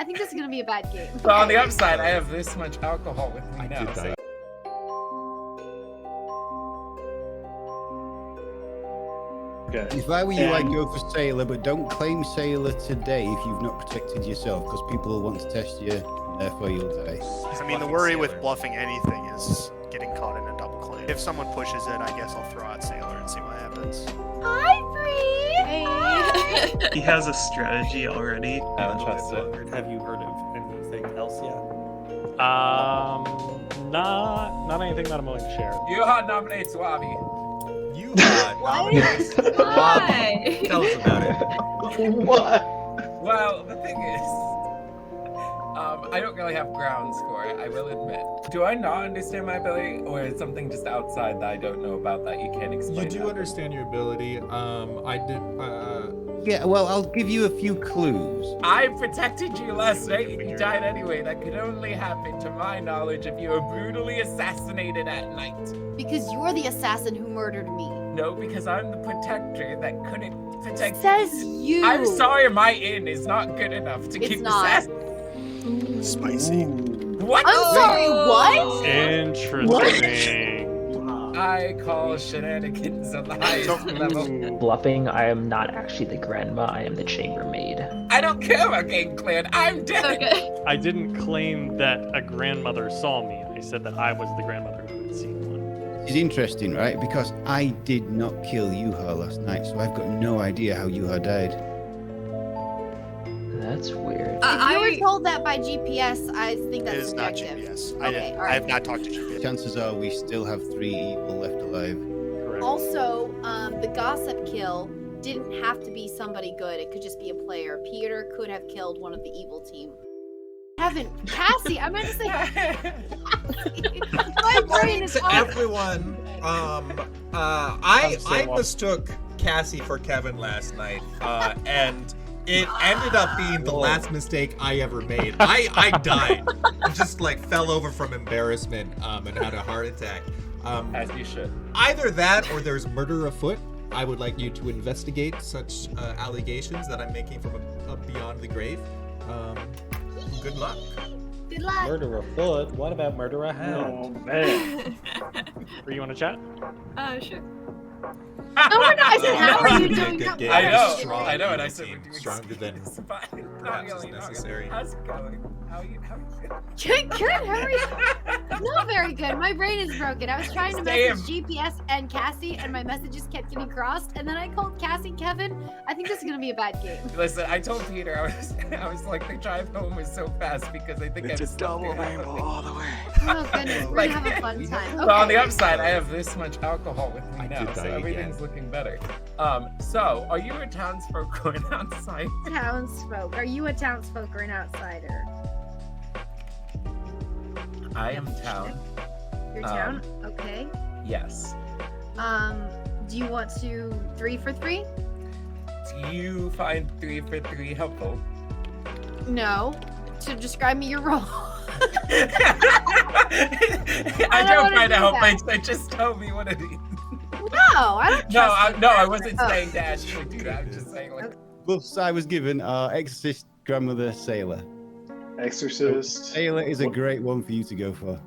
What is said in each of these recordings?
think this is gonna be a bad game. But on the upside, I have this much alcohol with me now. So. Okay. If I were you, I'd go for Sailor, but don't claim Sailor today if you've not protected yourself, because people will want to test you, and therefore you'll die. I mean, the worry with bluffing anything is getting caught in a double claim. If someone pushes it, I guess I'll throw out Sailor and see what happens. Hi, Bree! Hey! He has a strategy already. I don't trust it. Have you heard of anything else yet? Not anything that I'm willing to share. Yuha nominates Wabi. Nominates. Why? Tell us about it. What? Well, the thing is, I don't really have grounds for it, I will admit. Do I not understand my ability, or is something just outside that I don't know about that you can't explain? You do understand your ability. Yeah, well, I'll give you a few clues. I protected you last night and you died anyway. That could only happen, to my knowledge, if you were brutally assassinated at night. Because you're the assassin who murdered me. No, because I'm the protector that couldn't protect. Says you. I'm sorry, my inn is not good enough to keep assassins. Spicy. What? I'm sorry, what? Interesting. I call shenanigans on the highest level. Bluffing, I am not actually the grandma, I am the chambermaid. I don't care about getting cleared. I'm dead. Okay. I didn't claim that a grandmother saw me. I said that I was the grandmother who had seen one. It's interesting, right? Because I did not kill Yuha last night, so I've got no idea how Yuha died. That's weird. If you were told that by GPS, I think that's It is not subjective. GPS. Okay, all I right. have not talked to GPS. Chances are we still have 3 evil left alive. Correct. Also, the gossip kill didn't have to be somebody good. It could just be a player. Peter could have killed one of the evil team. Cassie, I meant to say my brain is on. Everyone, I mistook Cassie for Kevin last night, and it ended up being the last mistake I ever made. I died. I just like fell over from embarrassment and had a heart attack. As you should. Either that or there's murder afoot. I would like you to investigate such allegations that I'm making from beyond the grave. Good luck. Good luck. Murder afoot. What about murder a hand? Oh man. Or you want to chat? Sure. No, we're not. I said, how are you doing? Good game. I know, Strong I know, and I team, said we're doing stronger than perhaps is necessary. How's it going? How you feeling? Good, how are you? Not very good. My brain is broken. I was trying to message GPS and Cassie, and my messages kept getting crossed. And then I called Cassie Kevin. I think this is gonna be a bad game. Listen, I told Peter, I was like, the drive home was so fast because I think It's I a was double rainbow all the way. Oh goodness, we're Like- gonna have a fun time. But on the Okay. upside, I have this much alcohol with me I now, could so die everything's looking better. So are you a townsfolk or an outsider? Townsfolk. Are you a townsfolk or an outsider? I am town. Your town? Okay. Yes. Do you want to 3 for 3? Do you find 3 for 3 helpful? No. To describe me your role. I don't wanna find it do helpful. They just told me what it is. No, I don't trust you. I wasn't Oh. saying to actually do that. I'm just saying like. Buffs I was given are Exorcist, Grandmother, Sailor. Exorcist. Sailor is a great one for you to go for.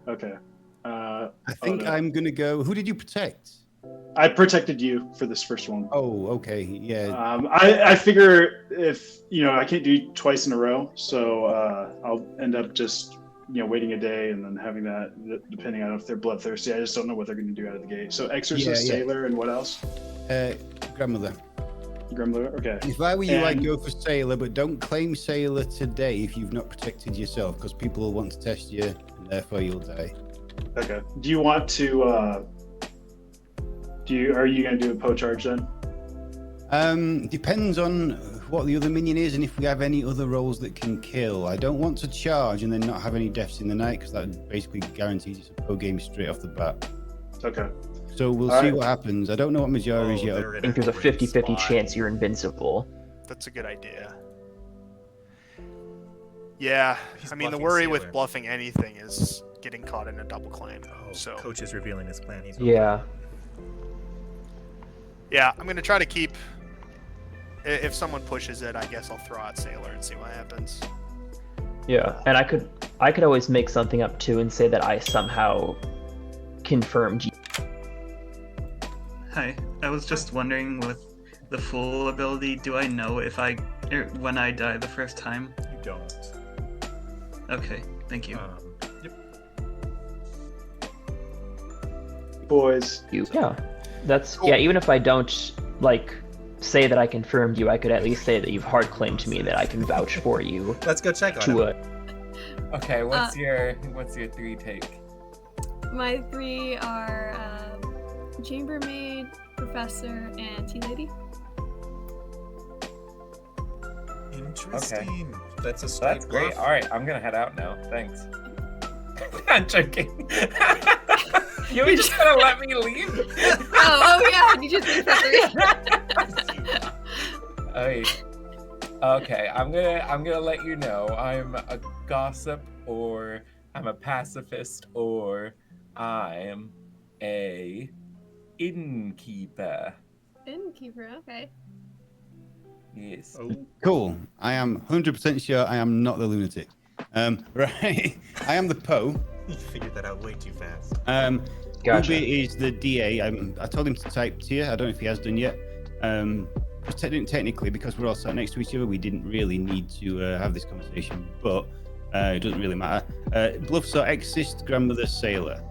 Okay. I think no. I'm gonna go. Who did you protect? I protected you for this first one. Oh, okay, yeah. I figure if I can't do twice in a row, so I'll end up just waiting a day and then having that, depending on if they're bloodthirsty. I just don't know what they're going to do out of the gate. So Exorcist, Sailor, and what else? Grandmother. Grandmother. Okay. If I were you, I'd go for Sailor, but don't claim Sailor today if you've not protected yourself, because people will want to test you, and therefore you'll die. Okay. Do you want to? Are you going to do a Poe charge then? Depends on what the other minion is and if we have any other roles that can kill. I don't want to charge and then not have any deaths in the night, because that basically guarantees it's a Poe game straight off the bat. Okay. So we'll see what happens. I don't know what Majora is yet. I think there's a 50-50 chance you're invincible. That's a good idea. Yeah, I mean, the worry with bluffing anything is getting caught in a double claim. So Coach is revealing his plan. He's Yeah. yeah, I'm gonna try to keep. If someone pushes it, I guess I'll throw out Sailor and see what happens. Yeah, and I could always make something up too and say that I somehow confirmed you. Hi, I was just wondering with the Fool ability, do I know if when I die the first time? You don't. Okay, thank you. Yep. Boys. Yeah, even if I don't like say that I confirmed you, I could at least say that you've hard claimed to me that I can vouch for you. Let's go check on it. Okay, what's your 3 take? My 3 are chambermaid, professor, and tea lady. Interesting. Okay. That's a straight That's great. bluff. All right, I'm gonna head out now. Thanks. I'm joking. You were just gonna let me leave? Oh yeah, you just leave for 3. Hey. Okay, I'm gonna let you know I'm a gossip, or I'm a pacifist, or I'm a innkeeper. Innkeeper, okay. Yes. Cool. I am 100% sure I am not the lunatic. Right. I am the Poe. You figured that out way too fast. Gotcha. Ruby is the DA. I told him to type tier. I don't know if he has done yet. Technically, because we're all sat next to each other, we didn't really need to have this conversation, but it doesn't really matter. Bluffs are Exist, Grandmother, Sailor.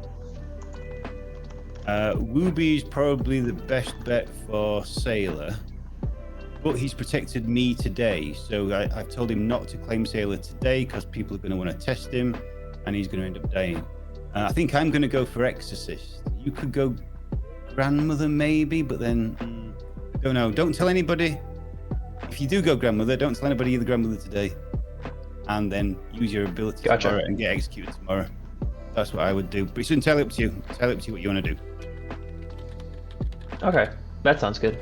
Wooby is probably the best bet for Sailor, but he's protected me today, so I've told him not to claim Sailor today because people are going to want to test him, and he's going to end up dying. I think I'm going to go for Exorcist. You could go Grandmother maybe, but then don't know. Don't tell anybody. If you do go Grandmother, don't tell anybody you're the Grandmother today, and then use your ability tomorrow and get executed tomorrow. That's what I would do. But it's entirely up to you. Entirely up to you what you want to do. Okay, that sounds good.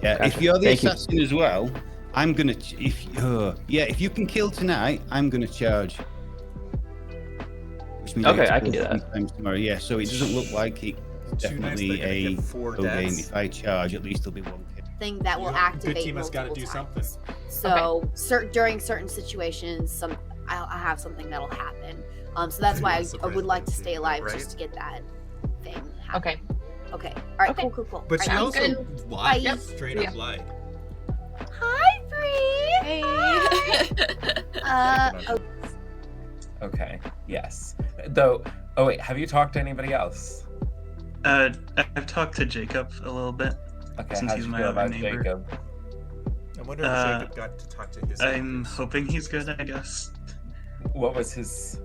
Yeah, Gotcha. if you're the Thank you. assassin as well, I'm gonna. If you can kill tonight, I'm gonna charge. Which means Okay, I can do that. sometimes tomorrow. Yeah, so it doesn't look like it's Too nice, definitely they're gonna a get 4 go game. deaths. If I charge, at least there'll be 1 kill. Thing that will activate Good team has got to multiple do times. something. So during certain situations, I'll have something that'll happen. So that's why I would like to stay alive, right? just to get that thing happen. Okay. Okay. All right. Okay. Cool. But she All right, also good. lied. Bye. Straight up Yeah. lied. Hi, Bree. Hey. Okay. Yes. Though. Oh wait. Have you talked to anybody else? I've talked to Jacob a little bit. Okay. Since How he's do you my feel other about neighbor. Jacob? I wonder if Jacob got to talk to his I'm neighbors. hoping he's good, I guess. What was his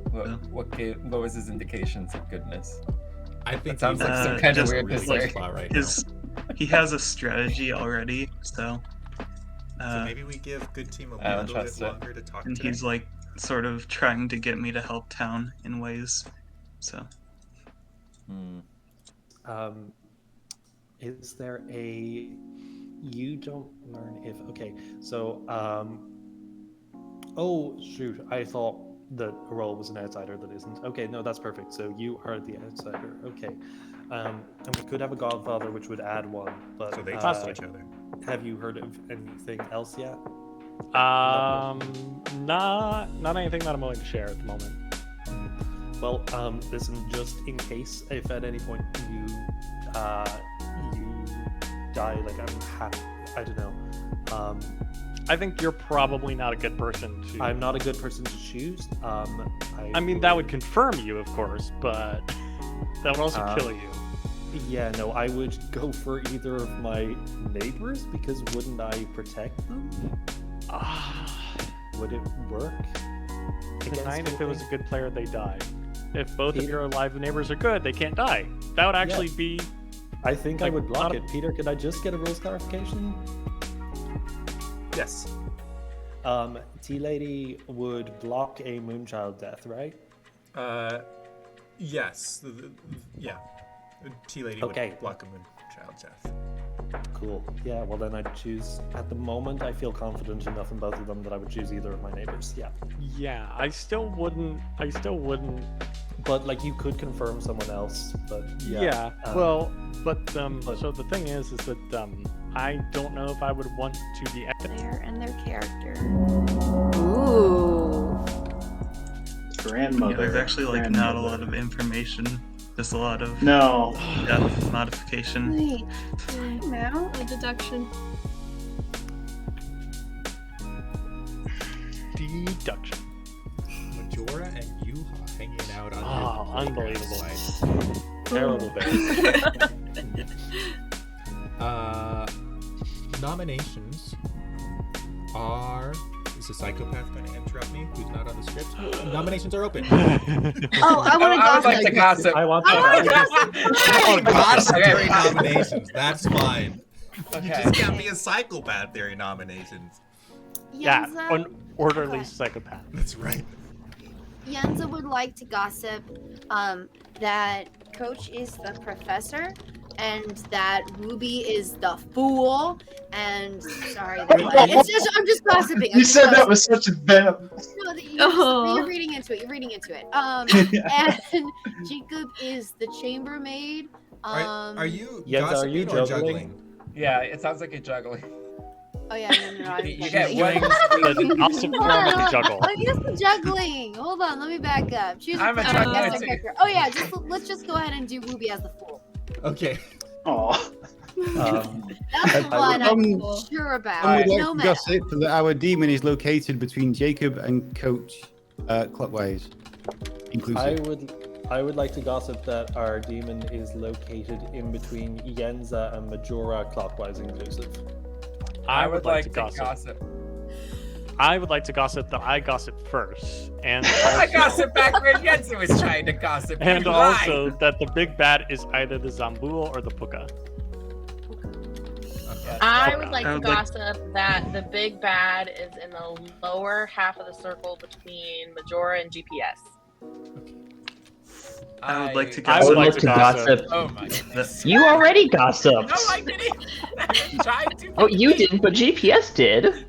what was his indications of goodness? I think That sounds he's like some in kind of a weird really disorder. good spot right He has a strategy already, so So maybe we give Good Team a I don't little bit trust it. longer to talk and to he's them. like sort of trying to get me to help town in ways. So Is there a... You don't learn if... Okay, so... Oh, shoot. I thought that a role was an outsider that isn't. Okay, no, that's perfect. So you are the outsider. Okay. And we could have a godfather, which would add 1, but... So they trust each other. Have you heard of anything else yet? Not anything that I'm willing to share at the moment. Well, listen, just in case, if at any point you die, like I'm happy, I don't know. I think you're probably not a good person to. I'm not a good person to choose. I mean, that would confirm you, of course, but that would also kill you. Yeah, no, I would go for either of my neighbors because wouldn't I protect them? Would it work? Tonight, if it was a good player, they die. If both of your live neighbors are good, they can't die. That would actually be. I think like, I would block not it. Peter, could I just get a rules clarification? Yes. Tea Lady would block a Moonchild death, right? Yes. Yeah. T-Lady Okay. would block a Moonchild death. Cool. Yeah, well then I'd choose... At the moment, I feel confident enough in both of them that I would choose either of my neighbors. Yeah. Yeah, I still wouldn't. But, like, you could confirm someone else, but yeah. Yeah. So the thing is that I don't know if I would want to be There and their character. Ooh. grandmother. Yeah, there's actually like not a lot of information, just a lot of No. death modification. Wait. Now a deduction. Deduction. Majora and Yuha hanging out on Oh, your unbelievable. side. Terrible bear. Nominations are. Is a psychopath going to interrupt me? Who's not on the script? Nominations are open. Oh, I want to I would like to gossip. I want I that. want to gossip. Oh, gossip Okay. theory nominations. That's fine. You Okay. just can't be a psychopath theory nominations. Yeah, Yenza, an orderly okay. psychopath. That's right. Yenza would like to gossip that Coach is the professor and that Ruby is the fool. And sorry, it's just, I'm just gossiping. You said that was such a venom. No, Oh. you're reading into it. You're reading into it. And Jacob is the chambermaid. Are you Yenza, are gossiping you or juggling? juggling? Yeah, it sounds like you're juggling. Oh yeah, no. I'm You get juggling. one. The opposite form of the juggle. I guess the juggling. Hold on, let me back up. Choose I'm a character, juggler guess too. character. Oh yeah, let's just go ahead and do Ruby as the fool. Okay. Aw. That's the I one I'm would- sure about. I would like No to matter. gossip that our demon is located between Jacob and Coach clockwise, inclusive. I would like to gossip that our demon is located in between Yenza and Majora, clockwise inclusive. I would like to gossip. I would like to gossip that I gossip first, and I also, gossip back when Yenza was trying to gossip. and You also lied. that the big bad is either the Zambul or the Puka. I would like I to would like- gossip that the big bad is in the lower half of the circle between Majora and GPS. I would like to I gossip. would like to gossip. Oh my goodness. You already gossiped. No, I didn't. I tried to. Oh, you didn't, but GPS did.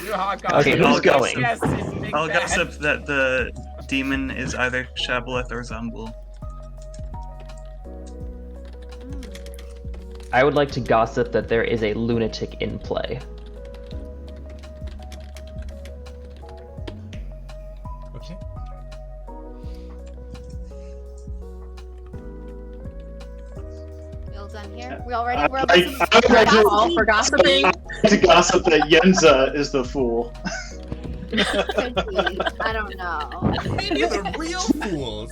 You hog Okay, who's I'll going? Yes, it's big I'll bad. gossip that the demon is either Shabaleth or Zambul. I would like to gossip that there is a lunatic in play. Okay. We all done here? We all ready? We're all I would like to- All for gossiping. to gossip that Yenza is the fool. Could be. I don't know. Maybe the real fools.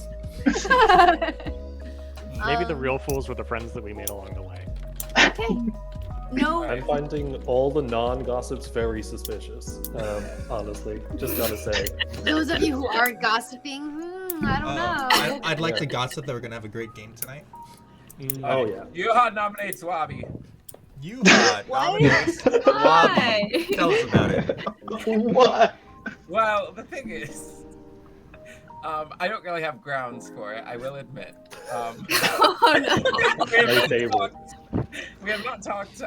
Maybe the real fools were the friends that we made along the way. Okay. No. I'm finding all the non-gossips very suspicious. Honestly, just gotta say. Those of you who aren't gossiping, I don't know. I'd like to gossip that we're gonna have a great game tonight. Oh yeah. Yuha nominates Wabi. Yuha nominates Wabi. Tell us about it. What? Well, the thing is, I don't really have grounds for it, I will admit. Oh no. My favorite. We have not talked,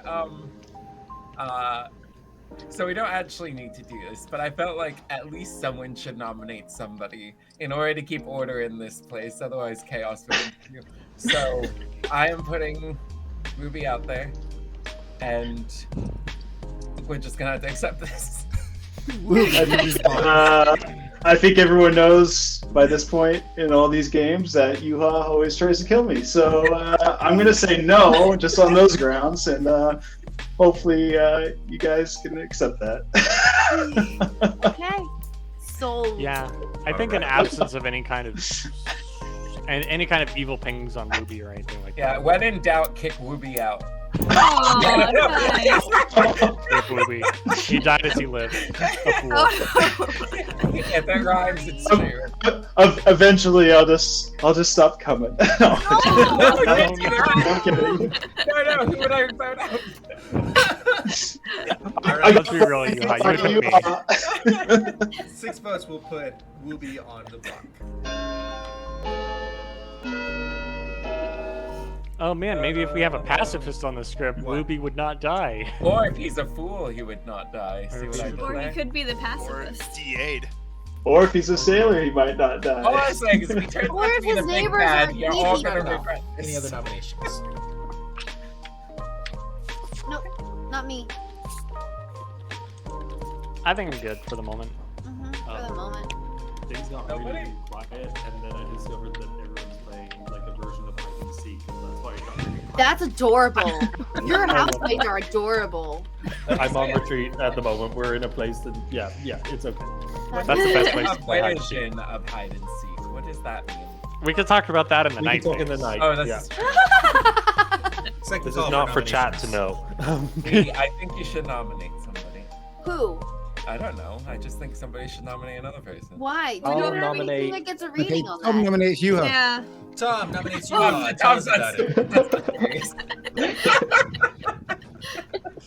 so we don't actually need to do this, but I felt like at least someone should nominate somebody in order to keep order in this place, otherwise chaos would ensue. So I am putting Ruby out there, and we're just gonna have to accept this. I think everyone knows by this point in all these games that Yuha always tries to kill me. So I'm going to say no, just on those grounds, and hopefully you guys can accept that. Okay. Sold. Yeah, I think in absence of any kind of evil pings on Ruby or anything like Yeah, that. when in doubt, kick Ruby out. Oh, nice. Rip Ruby. He died as he lived. A fool. Oh, If that rhymes, it's true. Eventually, I'll just stop coming. No, I'm kidding. No, who would I vote out? Alright, let's be real, Yuha. You took me. 6 votes will put Wooby on the block. Oh man, maybe if we have a pacifist on the script, Ruby would not die. Or if he's a fool, he would not die. See what I did or he there? could be the pacifist. DA'd. Or if he's a sailor, he might not die. All I'm saying is if he turns Or out to if be the his big neighbors bad, are you're all sneaky. gonna regret this. Any other nominations? No, not me. I think I'm good for the moment. For the moment. Things got really quiet, and then I discovered that everyone's playing like a version of hide and seek, and that's why it got really quiet. That's adorable. Your housemates are adorable. I'm on retreat at the moment. We're in a place that, yeah, it's okay. That's the best place A to play hide and seek. version of hide and seek. What does that mean? We could talk about that in the We night. can talk in the phase. night. Oh, that's This is not for chat to know. I think you should nominate somebody. Who? I don't know. I just think somebody should nominate another person. Why? Do I'll you know nominate- anything that gets a reading on Tom that? nominates you. Yeah. Tom nominates you. Oh, Tell us about it.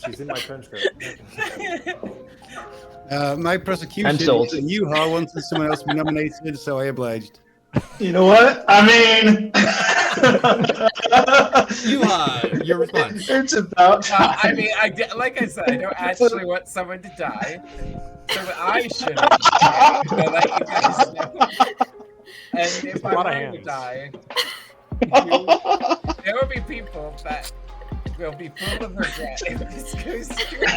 She's in my trench coat. My prosecution I'm sold. is that Yuha wanted someone else to be nominated, so I obliged. You know what? I mean, Your response. it's about time. I mean, like I said, I don't actually want someone to die, so I shouldn't. I let you guys know. And if I lot of were to hands. die, there will be people that will be full of regret if this goes through.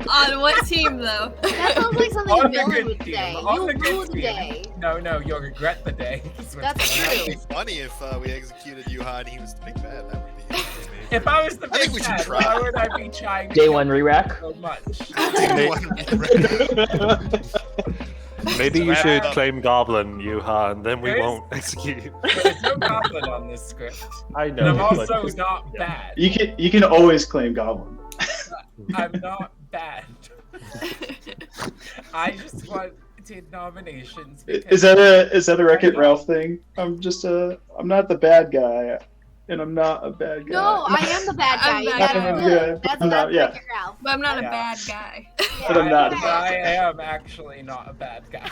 On what team, though? That sounds like something On a the villain good would team. say. On You'll the good rule the team. day. No, you'll regret the day. Is what That's it's true. It'd be funny if we executed Yuha and he was the big bad. That would be amazing. If I was the I think big we should bad, try. why would I be trying to Day kill one re-rack. so much? Maybe you Wrap should it up. claim Goblin, Yuha, and then we There is- won't execute you. There's no goblin on this script. I And know. I'm but also just- not yeah. bad. You can always claim Goblin. I'm not bad. I just wanted nominations. Is that a Wreck-It Ralph thing? I'm not the bad guy, and I'm not a bad guy. No, I am the bad guy. I'm You bad gotta guy. do Yeah, it. That's I'm not- that's yeah. Wreck-It Ralph. But I'm not a Yeah. bad guy. But I'm not. I am actually not a bad guy.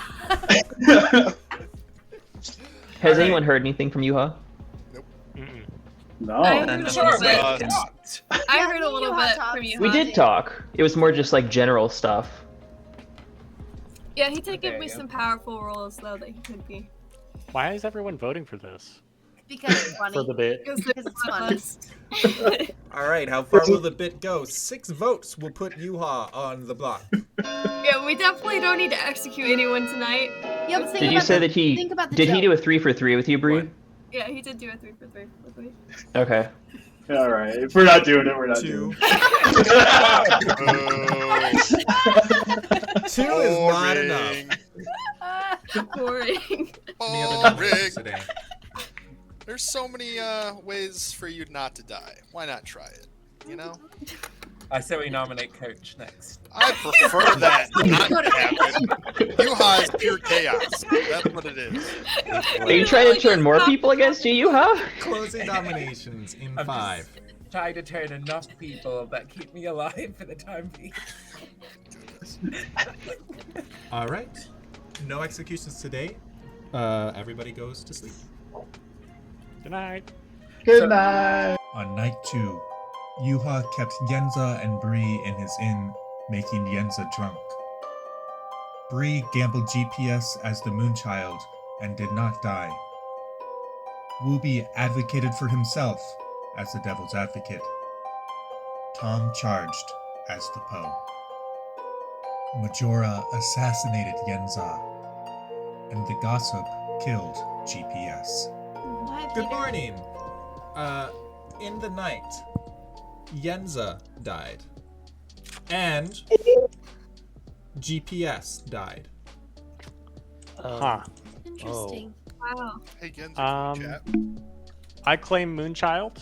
Has anyone heard anything from Yuha? Mm-mm. No. I heard And a Sure, little bit. but Uh, not. I Yeah, heard a little Yuha bit talks. from you. We did talk. It was more just like general stuff. Yeah, he did give There me you go. some powerful roles though that he could be. Why is everyone voting for this? Because it's funny. For the bit. Because Because it's funny. All right, how far will the bit go? 6 votes will put Yuha on the block. Yeah, we definitely don't need to execute anyone tonight. Yeah, but think Did you about say the- that he think about the did he joke. do a 3 for 3 with you, Bree? What? Yeah, he did do a 3 for 3 with me. Okay. All right. If we're not doing it, we're not 2. doing 2 is not enough. Boring. Any other Oh, nominations Rick. today? There's so many ways for you not to die. Why not try it? You know? I say we nominate Coach next. I prefer that not to happen. Yuha is pure chaos. That's what it is. Are you trying to turn more people against you, Yuha? Closing nominations in I'm 5. just trying to turn enough people that keep me alive for the time being. All right. No executions today. Everybody goes to sleep. Good night. Good night. On night 2, Yuha kept Yenza and Bree in his inn, making Yenza drunk. Bree gambled GPS as the Moonchild and did not die. Wooby advocated for himself as the Devil's Advocate. Tom charged as the Poe. Majora assassinated Yenza, and the Gossip killed GPS. What, Good Peter? morning. In the night, Yenza died. And GPS died. Huh. Interesting. Wow. Hey, Genza, chat. I claim Moonchild,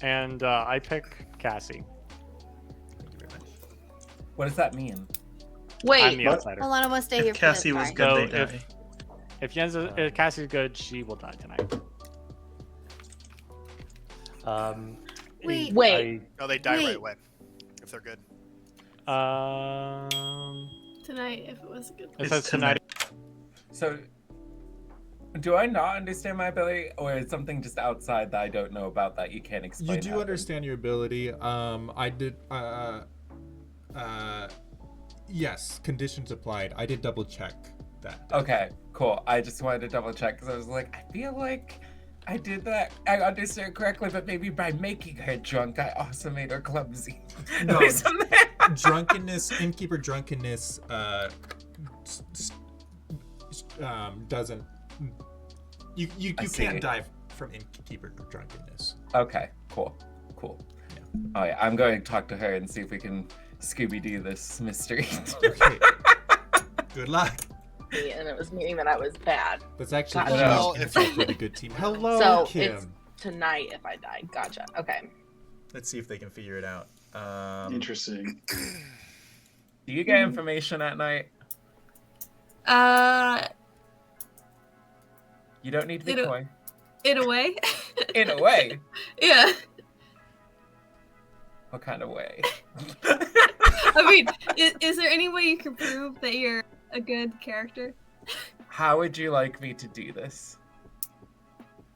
and I pick Cassie. What does that mean? I'm Wait. the outsider. Hold on, I want to stay here If for Cassie this was part. good, So they die. if Cassie's good, she will die tonight. Wait. Wait. No, they die Wait. right away. If they're good. Tonight, if it was a good. It says tonight. So, do I not understand my ability, or is something just outside that I don't know about that you can't explain? You do happened? understand your ability. I did. Yes, conditions applied. I did double check that. Okay, cool. I just wanted to double check because I was like, I feel like I did that. I understood correctly, but maybe by making her drunk, I also made her clumsy. No, Or something. drunkenness, innkeeper drunkenness, doesn't. You can't die from innkeeper drunkenness. Okay, cool. Yeah. Oh yeah, I'm going to talk to her and see if we can Scooby-Doo this mystery. Okay. Good luck. And it was meaning that I was bad. That's actually Gotcha. a pretty good team. Hello, So Kim. it's tonight if I die. Gotcha. Okay. Let's see if they can figure it out. Interesting. Do you get information at night? You don't need to be coy. In a way. In a way? Yeah. What kind of way? I mean, is there any way you can prove that you're a good character? How would you like me to do this?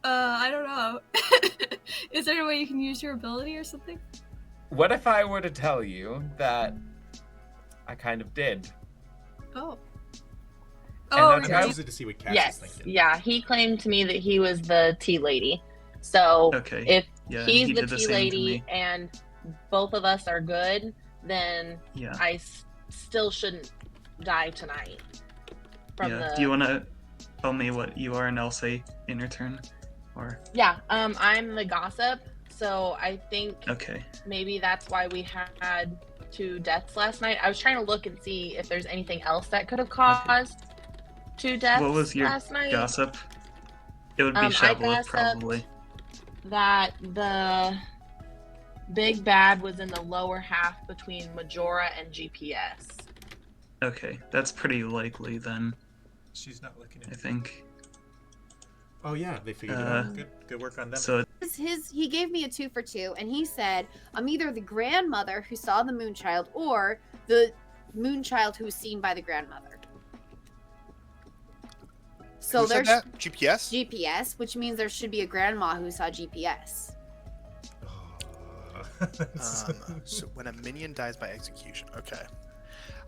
I don't know. Is there a way you can use your ability or something? What if I were to tell you that I kind of did? Oh. And Oh, that's Use it to see what Cass yes. is thinking. Yeah, he claimed to me that he was the tea lady. So Okay. if Yeah, he's he the did the tea same to lady me. and both of us are good, then Yeah. I still shouldn't die tonight. From Yeah. the Do you want to tell me what you are and I'll say in your turn? Or Yeah, I'm the gossip, so I think okay. maybe that's why we had 2 deaths last night. I was trying to look and see if there's anything else that could have caused 2 deaths What was your last night. gossip? It would be I Shabla, gossiped probably. that the big bad was in the lower half between Majora and GPS. Okay, that's pretty likely then. She's not looking at I think. Oh yeah, they figured it out. Good work on them. So He gave me a 2 for 2, and he said, I'm either the grandmother who saw the Moonchild or the Moonchild who was seen by the grandmother. So Who said there's that? GPS? GPS, which means there should be a grandma who saw GPS. So when a minion dies by execution, okay.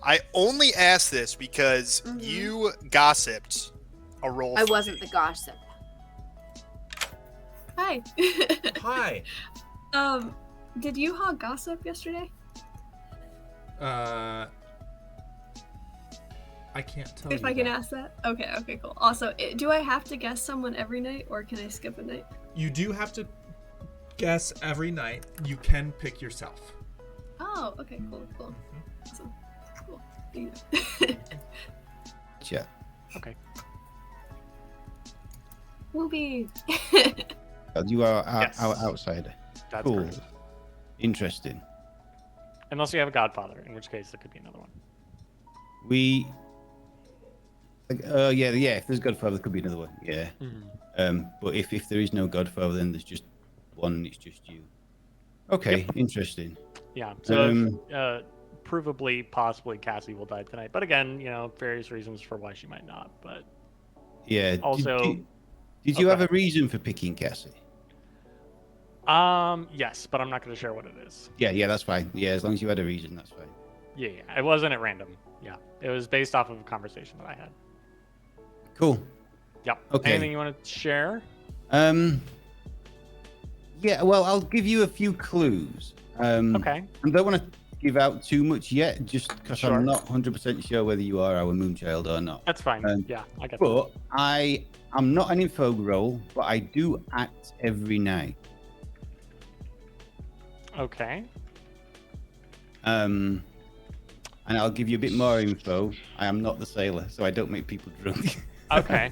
I only asked this because you gossiped a roll. I for wasn't me. the gossip. Hi. Hi. Did you hog gossip yesterday? I can't tell If you I can that. ask that? Okay, cool. Also, do I have to guess someone every night, or can I skip a night? You do have to guess every night. You can pick yourself. Oh, okay, cool. Awesome. Cool. Thank you. Yeah. Okay. Whoopee. You are Yes. our outsider. That's cool. correct. Interesting. Unless you have a godfather, in which case there could be another one. Yeah. If there's Godfather, there could be another one. Yeah. But if there is no Godfather, then there's just one, and it's just you. Okay. Interesting. Yeah. So provably, possibly Cassie will die tonight. But again, various reasons for why she might not. But Yeah. also, did you have a reason for picking Cassie? yes, but I'm not going to share what it is. Yeah, that's fine. Yeah, as long as you had a reason, that's fine. Yeah. It wasn't at random. Yeah. It was based off of a conversation that I had. Cool. Yep. Okay. Anything you want to share? Yeah, well, I'll give you a few clues. Okay. I don't want to give out too much yet, just because Sure. I'm not 100% sure whether you are our Moonchild or not. That's fine. Yeah, I get But I'm not an info role, but I do act every night. that. Okay. And I'll give you a bit more info. I am not the sailor, so I don't make people drunk. Okay.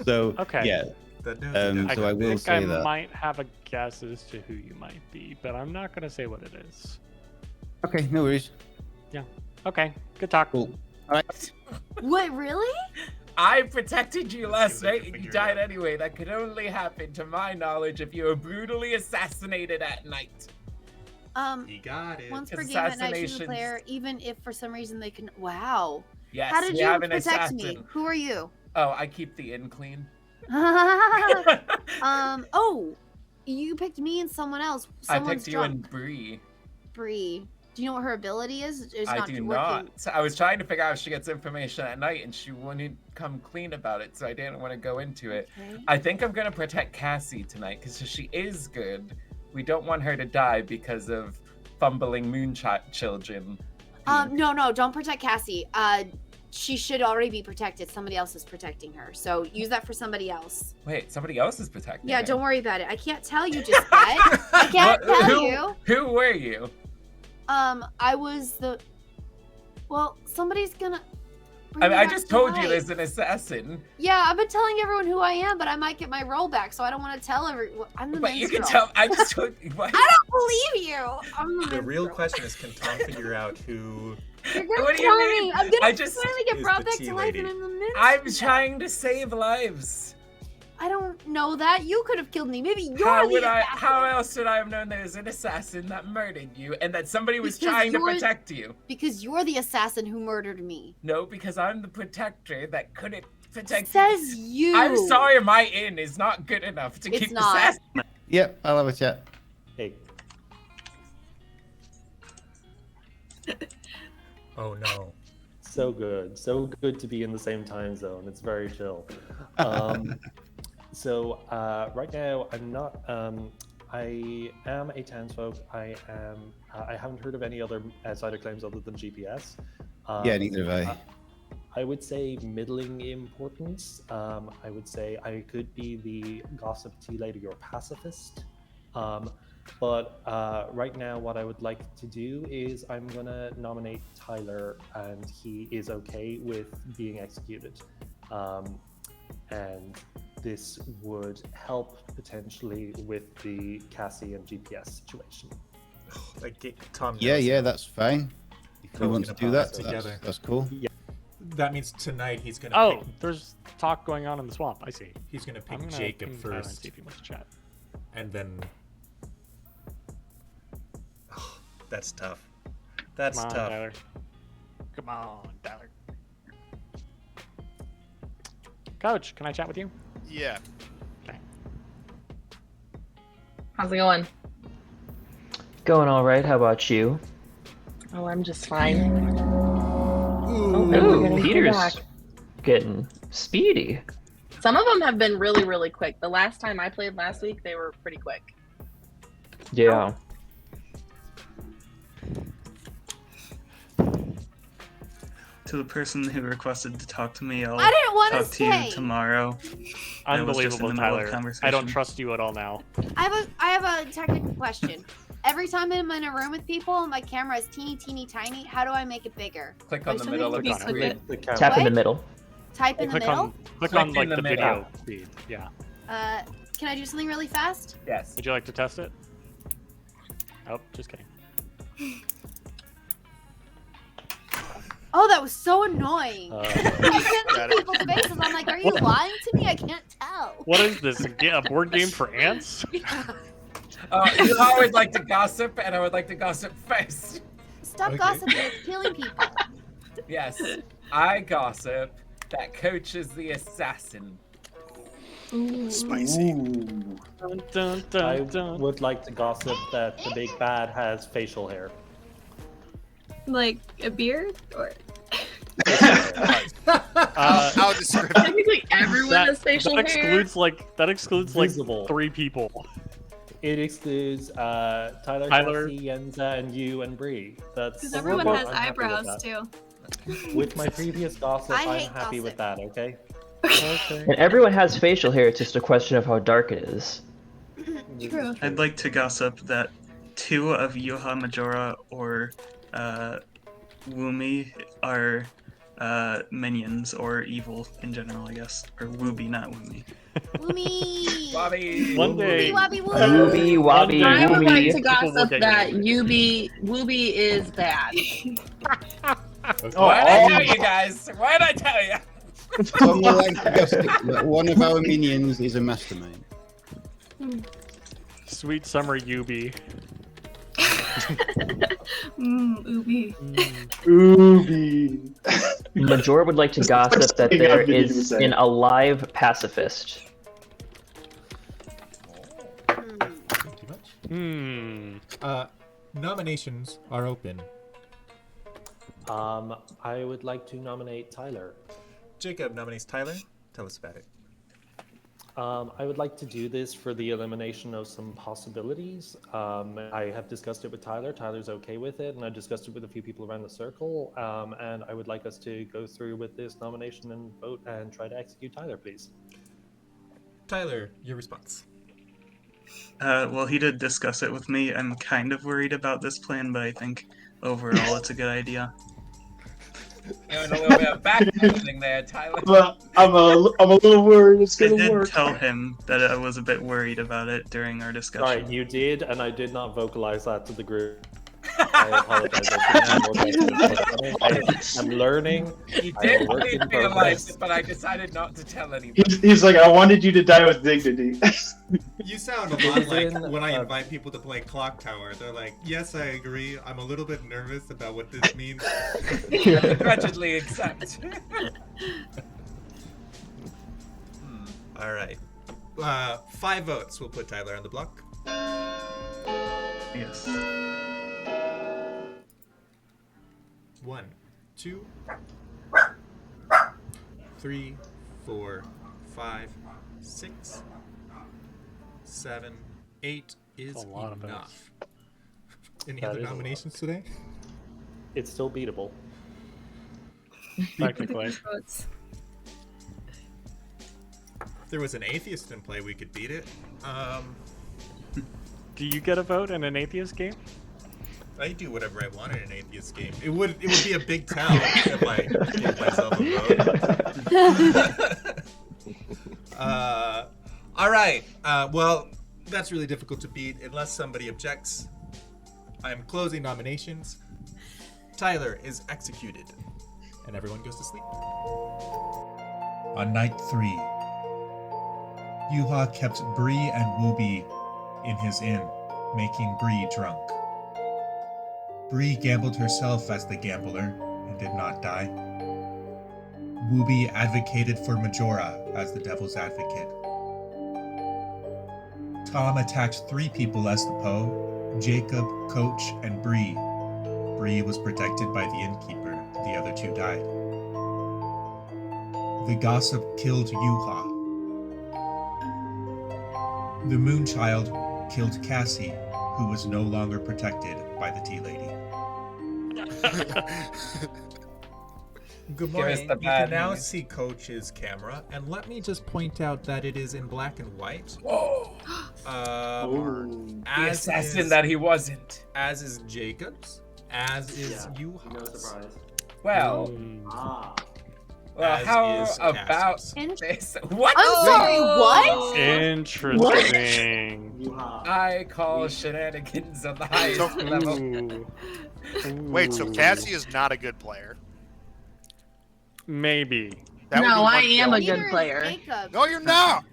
So, Okay. yeah. So I will think say I that. might have a guess as to who you might be, but I'm not going to say what it is. Okay, no worries. Yeah. Okay. Good talk. Cool. All right. What, really? I protected you last night and you died anyway. That could only happen, to my knowledge, if you were brutally assassinated at night. He got it. Once per game at night, choose a Assassinations. player, even if for some reason they can. Wow. Yes, How did we you have an protect me? assassin. Who are you? Oh, I keep the inn clean. Oh, you picked me and someone else. I Someone's picked you drunk. and Bree. Bree. Do you know what her ability is? It's I not do working. not. So I was trying to figure out if she gets information at night, and she wouldn't come clean about it, so I didn't want to go into it. Okay. I think I'm gonna protect Cassie tonight because she is good. We don't want her to die because of fumbling children. No, don't protect Cassie. She should already be protected. Somebody else is protecting her. So use that for somebody else. Wait, somebody else is protecting Yeah, her? don't worry about it. I can't tell you just yet. I can't tell you. Who were you? I was the... Well, somebody's gonna... I mean, I just told you there's an assassin. Yeah, I've been telling everyone who I am, but I might get my roll back, so I don't want to tell everyone. I'm the But you minstrel. can tell. I just told you. What? I don't believe you. I'm The real question is, can Tom figure out who? You're gonna What do kill you mean? me. I'm gonna I just- finally get Who's brought the back tea to life, lady? and I'm the minstrel. I'm trying to save lives. I don't know that. You could have killed me. Maybe you're How the would I? assassin. How else would I have known there was an assassin that murdered you and that somebody was Because trying to you're- protect you? Because you're the assassin who murdered me. No, because I'm the protector that couldn't protect Says you. I'm sorry, my inn is not good enough to It's keep not. assassin. Yep, I'll have a chat. Hey. Oh no. So good to be in the same time zone. It's very chill. So right now I'm not. I am a townsfolk. I am. I haven't heard of any other outsider claims other than GPS. Yeah, neither have I. I would say middling importance. I would say I could be the gossip tea lady or pacifist. But right now, what I would like to do is I'm gonna nominate Tyler, and he is okay with being executed. And this would help potentially with the Cassie and GPS situation. Like Tom. Yeah, that's fine. If you We're want to gonna do that, put together. that's cool. Yeah. That means tonight he's gonna. Oh, pick, there's talk going on in the swamp. I see. he's gonna pick I'm gonna Jacob ping Tyler and first, see if he wants to chat. and then. Oh, that's tough. That's Come on, tough. Tyler. Come on, Tyler. Coach, can I chat with you? Yeah. Okay. How's it going? Going all right. How about you? Oh, I'm just fine. Ooh, we're getting Peter's back. getting speedy. Some of them have been really, really quick. The last time I played last week, they were pretty quick. Yeah. To the person who requested to talk to me, I'll I didn't want talk to to say. you tomorrow. I was just in Unbelievable, the middle of Tyler. conversation. I don't trust you at all now. I have a technical question. Every time I'm in a room with people, my camera is teeny tiny. How do I make it bigger? Click on There's the middle something of to the be screen. quick. Tap in the What? middle. Type in the Click middle. on, click Click on in like the the middle. video feed. Yeah. Can I do something really fast? Yes. Would you like to test it? Oh, just kidding. Oh, that was so annoying. Uh, I can't see people's faces. I'm like, are you lying to me? I can't tell. What is this? A board game for ants? I would like to gossip, and I would like to gossip first. Stop Okay. gossiping. It's killing people. Yes, I gossip that Coach is the assassin. Spicy. Dun, dun, dun, I dun. would like to gossip that the big bad has facial hair. Like a beard or How descriptive. Technically, everyone has facial that hair. excludes Visible. like 3 people. It excludes Tyler, Tyler. Cassie, Yenza, and you and Bree. That's because everyone I'm has happy with eyebrows that. too. With my previous gossip, I I'm hate happy with gossip. that. Okay. Okay. And everyone has facial hair. It's just a question of how dark it is. True. I'd like to gossip that 2 of Yuha Majora or Woomy are minions or evil in general, I guess. Or Wooby, not Woomy. Woomy. Bobby. One day. Wooby wobby woo. Wooby, wobby, I would like woomy. to People will gossip get that you. Wooby is bad. Why'd I tell you guys? Why'd I tell you? Someone like to gossip that one of our minions is a mastermind. Sweet summer Yubi. Ubi. Ooby. Major would like to gossip that something I there didn't even is say. an alive pacifist. Hmm. Nominations are open. I would like to nominate Tyler. Jacob nominates Tyler. Tell us about it. I would like to do this for the elimination of some possibilities. I have discussed it with Tyler. Tyler's okay with it, and I discussed it with a few people around the circle. And I would like us to go through with this nomination and vote and try to execute Tyler, please. Tyler, your response. Well, he did discuss it with me. I'm kind of worried about this plan, but I think overall it's a good idea. Doing a little bit of backpedaling there, Tyler. But I'm a little worried it's I gonna did work. tell him that I was a bit worried about it during our discussion. Sorry, you did, and I did not vocalize that to the group. I apologize. I'm learning. He did leave me alive, but I decided not to tell anybody. He's like, I wanted you to die with dignity. You sound a lot like when I invite people to play Clocktower. They're like, yes, I agree. I'm a little bit nervous about what this means. Begrudgingly accept. All right. 5 votes will put Tyler on the block. Yes. 1, 2, 3, 4, 5, 6, 7, 8 is a lot of enough. Any That other is a lot. nominations today? It's still beatable. Technically. If there was an atheist in play, we could beat it. Do you get a vote in an atheist game? I do whatever I want in an atheist game. It would be a big tell if I gave myself a vote. All right. Well, that's really difficult to beat unless somebody objects. I'm closing nominations. Tyler is executed, and everyone goes to sleep. On night 3, Yuha kept Bree and Wooby in his inn, making Bree drunk. Bree gambled herself as the gambler and did not die. Wooby advocated for Majora as the devil's advocate. Tom attacked 3 people as the Poe: Jacob, Coach, and Bree. Bree was protected by the innkeeper. The other 2 died. The gossip killed Yuha. The Moonchild killed Cassie, who was no longer protected by the tea lady. Good Give us morning. the You bad can now news. see Coach's camera, and let me just point out that it is in black and white. Whoa! Ooh. The assassin that he wasn't. As is Jacob's, as is Yuha's. No surprise. Well, well, As how is about Cassie's. this? What? I'm sorry, what? Interesting. I call shenanigans on the highest level. Ooh. Wait, so Cassie is not a good player? Maybe. That would No, be I one am kill. a Neither good is player. Jacob. No, you're not.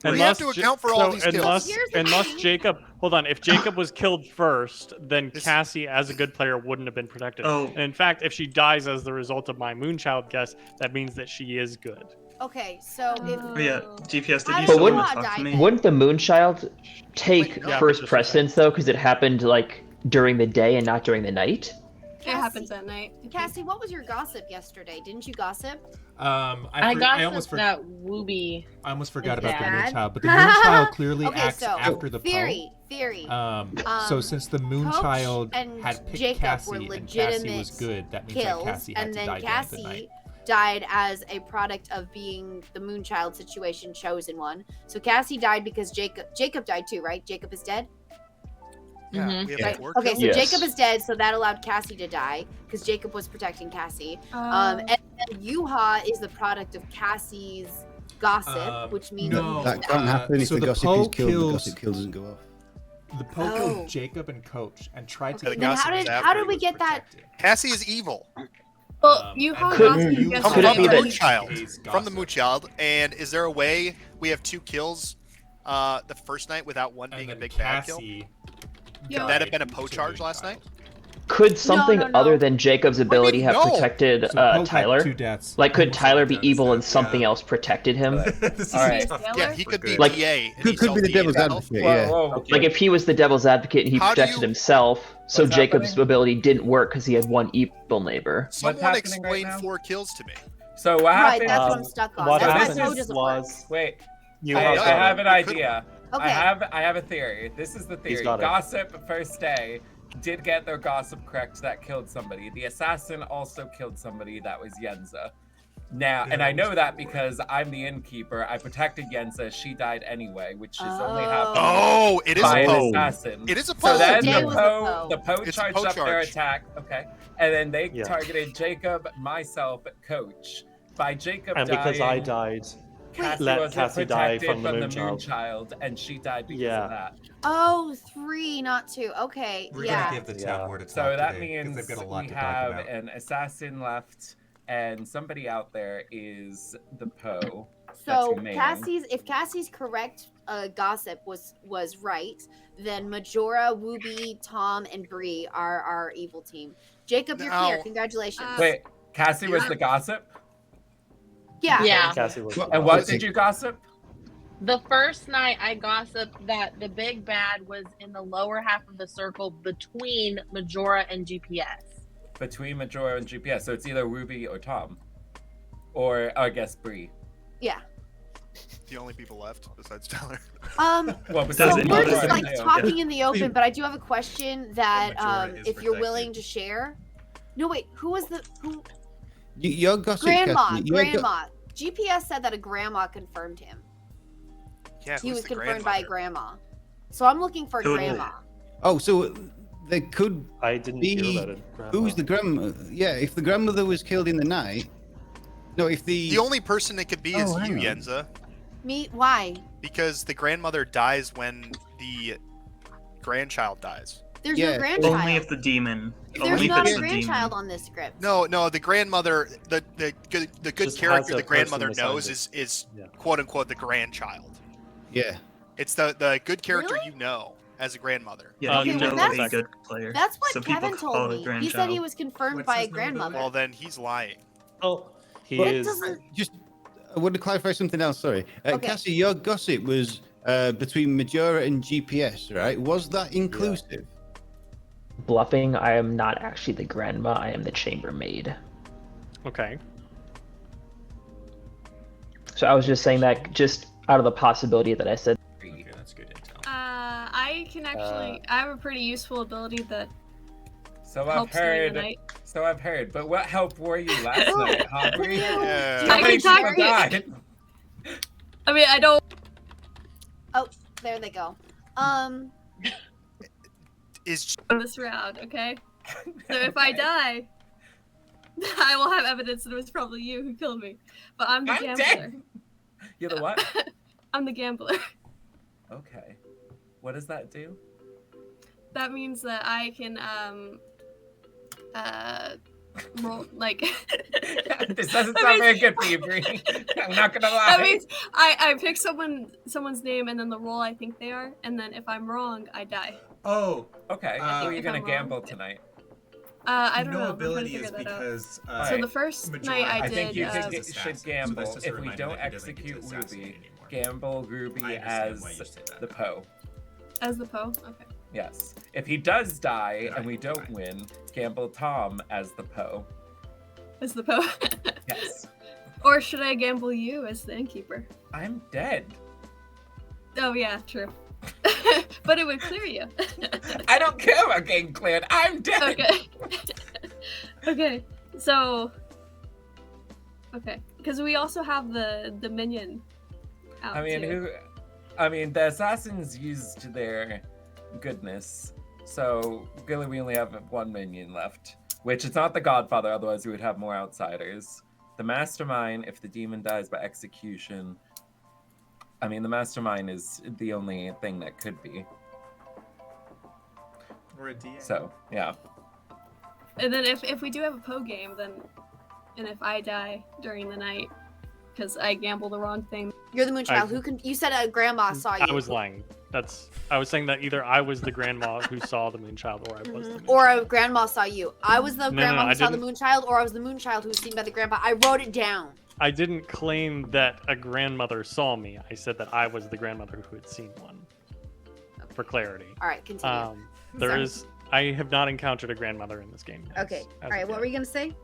We have to account for all these kills. Here's the Unless thing. Jacob, hold on, if Jacob was killed first, then Cassie, as a good player, wouldn't have been protected. Oh. And in fact, if she dies as the result of my Moonchild guess, that means that she is good. Okay, so if Oh, yeah, GPS, did How you did still But want to Yuha talk to die me? then? Wouldn't the Moonchild take Wait, no. Yeah, first just a precedence though, because it happened like during the day and not during the night? It happens at night. Cassie, what was your gossip yesterday? Didn't you gossip? I almost gossiped that Wooby. I almost forgot about the Bad. Moonchild, but the Moonchild clearly Okay, acts so after the theory. So since the Moonchild and had picked Jacob Cassie were and legitimate Cassie was good, that means kills, that Cassie had and to then die during the Cassie night. died as a product of being the Moonchild situation chosen one. So Cassie died because Jacob died too, right? Jacob is dead. Yeah, Mhm. we have Right. 4 Okay, kills. so Yes. Jacob is dead, so that allowed Cassie to die because Jacob was protecting Cassie. And then Yuha is the product of Cassie's gossip, which means no, That can't happen if so the the gossip Poe is killed. The kills- gossip kill doesn't go off. The Poe Oh. killed Jacob and Coach and tried to Okay, the then gossip how is did after how he did we was get that? protected. Cassie is evil. Well, you have and gossip you against Come Could it from be the that- Moonchild. From the Moonchild. And is there a way we have 2 kills the first night without one being a big bad kill? Cassie Yeah. Could that have been a Poe charge last night? Could something no. other than Jacob's ability mean, have no? protected So Poe had Tyler? 2 deaths. Like, could Almost Tyler all be deaths, evil and yeah. something else protected him? This is All right. tough. Yeah, he could be Like- DA. and Could he's be the LDA devil's battle. advocate, Whoa, yeah. whoa. Like, if he was the devil's advocate and he How do protected you- himself, so What's Jacob's happening? ability didn't work because he had one evil neighbor. Someone happening explain right now? 4 kills to me. So what Right, happened? that's what I'm stuck on. What That's why happened Poe doesn't work. was Wait. I have an idea. Okay. I have a theory. This is the theory. got it. Gossip first day did get their gossip correct. That killed somebody. The assassin also killed somebody. That was Yenza. Now, and I know that because I'm the innkeeper. I protected Yenza. She died anyway, which is only happened Oh, it is by a an Poe. assassin. It is a So Poe. then Today the was Poe, the the Poe It's a charged Poe up their charge. attack. Okay, and then they Yeah. targeted Jacob, myself, Coach. By Jacob And dying, because I died, Cassie let wasn't Cassie die protected from the Moonchild. Moonchild. And she died because Yeah. of that. Oh, 3, not 2. Okay, We're yeah. gonna give the town more to talk So that today, 'cause means they've got a lot we to talk have about. an assassin left, and somebody out there is the Poe. So that's remaining. if Cassie's correct gossip was right, then Majora, Wooby, Tom, and Bree are our evil team. Jacob, you're clear. Now- Congratulations. Wait, Cassie was the gossip? Yeah. Yeah. Cassie was And what did you gossip? The first night I gossiped that the big bad was in the lower half of the circle between Majora and GPS. Between Majora and GPS, so it's either Ruby or Tom. Or, I guess, Bree. Yeah. The only people left besides Tyler. Well, So besides we're Majora just and like Leo. talking in the open, but I do have a question that Majora is if you're protected. willing to share. No, wait. Who? Your gossip. Grandma. Cassie, your go- Grandma. GPS said that a grandma confirmed him. Yeah, He who's was the confirmed by a grandmother? grandma. So I'm looking for Who- grandma. Oh, so there could I didn't be. hear about it. Who's the grandmother? Yeah, if the grandmother was killed in the night. No, if The only person it could be is Oh, you, hang on. Yenza, Me? Why? because the grandmother dies when the grandchild dies. There's Yeah, no grandchild. Only if the demon. There's Only if not it's a the grandchild demon. on this script. No, the grandmother, the good Just character has a the grandmother person knows assigned is Yeah. quote unquote the grandchild. Yeah. It's the good character Really? you know as a grandmother. Yeah, Okay, you well, know that's- a good player. That's what so people Kevin call told it a me. He grandchild. said he was confirmed What's by a his name, grandmother. Well, then he's lying. Oh, he But- is. Just, I want to clarify something else. Sorry, Okay. Cassie, your gossip was between Majora and GPS, right? Was that inclusive? Bluffing, I am not actually the grandma, I am the chambermaid. Okay. So I was just saying that just out of the possibility that I said. Okay, that's good intel. I can actually. I have a pretty useful ability that So I've helps during the heard. night. So I've heard. But what help were you last night, huh, Bree? Yeah. How I many can talk people to you. died? I mean, I don't. Oh, there they go. Is This round, okay? So if I die, I will have evidence that it was probably you who killed me. But I'm the I'm gambler. dead. You're the what? I'm the gambler. Okay. What does that do? That means that I can roll like. This doesn't That sound means- very good for you, Bree. I'm not gonna lie. That means I pick someone's name and then the role I think they are, and then if I'm wrong, I die. Oh, Okay. Who are you if gonna I'm wrong. gamble tonight? I don't know. I'm trying to ability figure is that out. because So the first Majora- night I I think did. you Assassin, should so gamble. that's just a If we reminder don't that he doesn't get to execute assassinate Ruby, anymore. gamble Ruby I understand why you as said that. the Poe. As the Poe? Okay. Yes. If he does die and Right, we don't right. win, gamble Tom as the Poe. As the Poe? Yes. Or should I gamble you as the innkeeper? I'm dead. Oh yeah, true. But it would clear you. I don't care about getting cleared. I'm dead. Okay. Okay. So. Okay. Because we also have the minion. Out I mean, too. the assassins used their goodness. So really, we only have one minion left, which is not the Godfather. Otherwise, we would have more outsiders. The Mastermind, if the demon dies by execution. I mean, the Mastermind is the only thing that could be. Or a DA. So yeah. And then if we do have a Poe game, then, and if I die during the night, because I gamble the wrong thing. You're the Moonchild. Who can? You said a grandma saw you. I was lying. I was saying that either I was the grandma who saw the Moonchild, or I was the Or a grandma saw you. I was the No, grandma no, who I saw the didn't- Moonchild, or I was the Moonchild who was seen by the grandpa. I wrote it down. I didn't claim that a grandmother saw me. I said that I was the grandmother who had seen one. For clarity. All right, continue. There Sorry. is. I have not encountered a grandmother in this game. yet, Okay. as All right. of What yet. were you gonna say?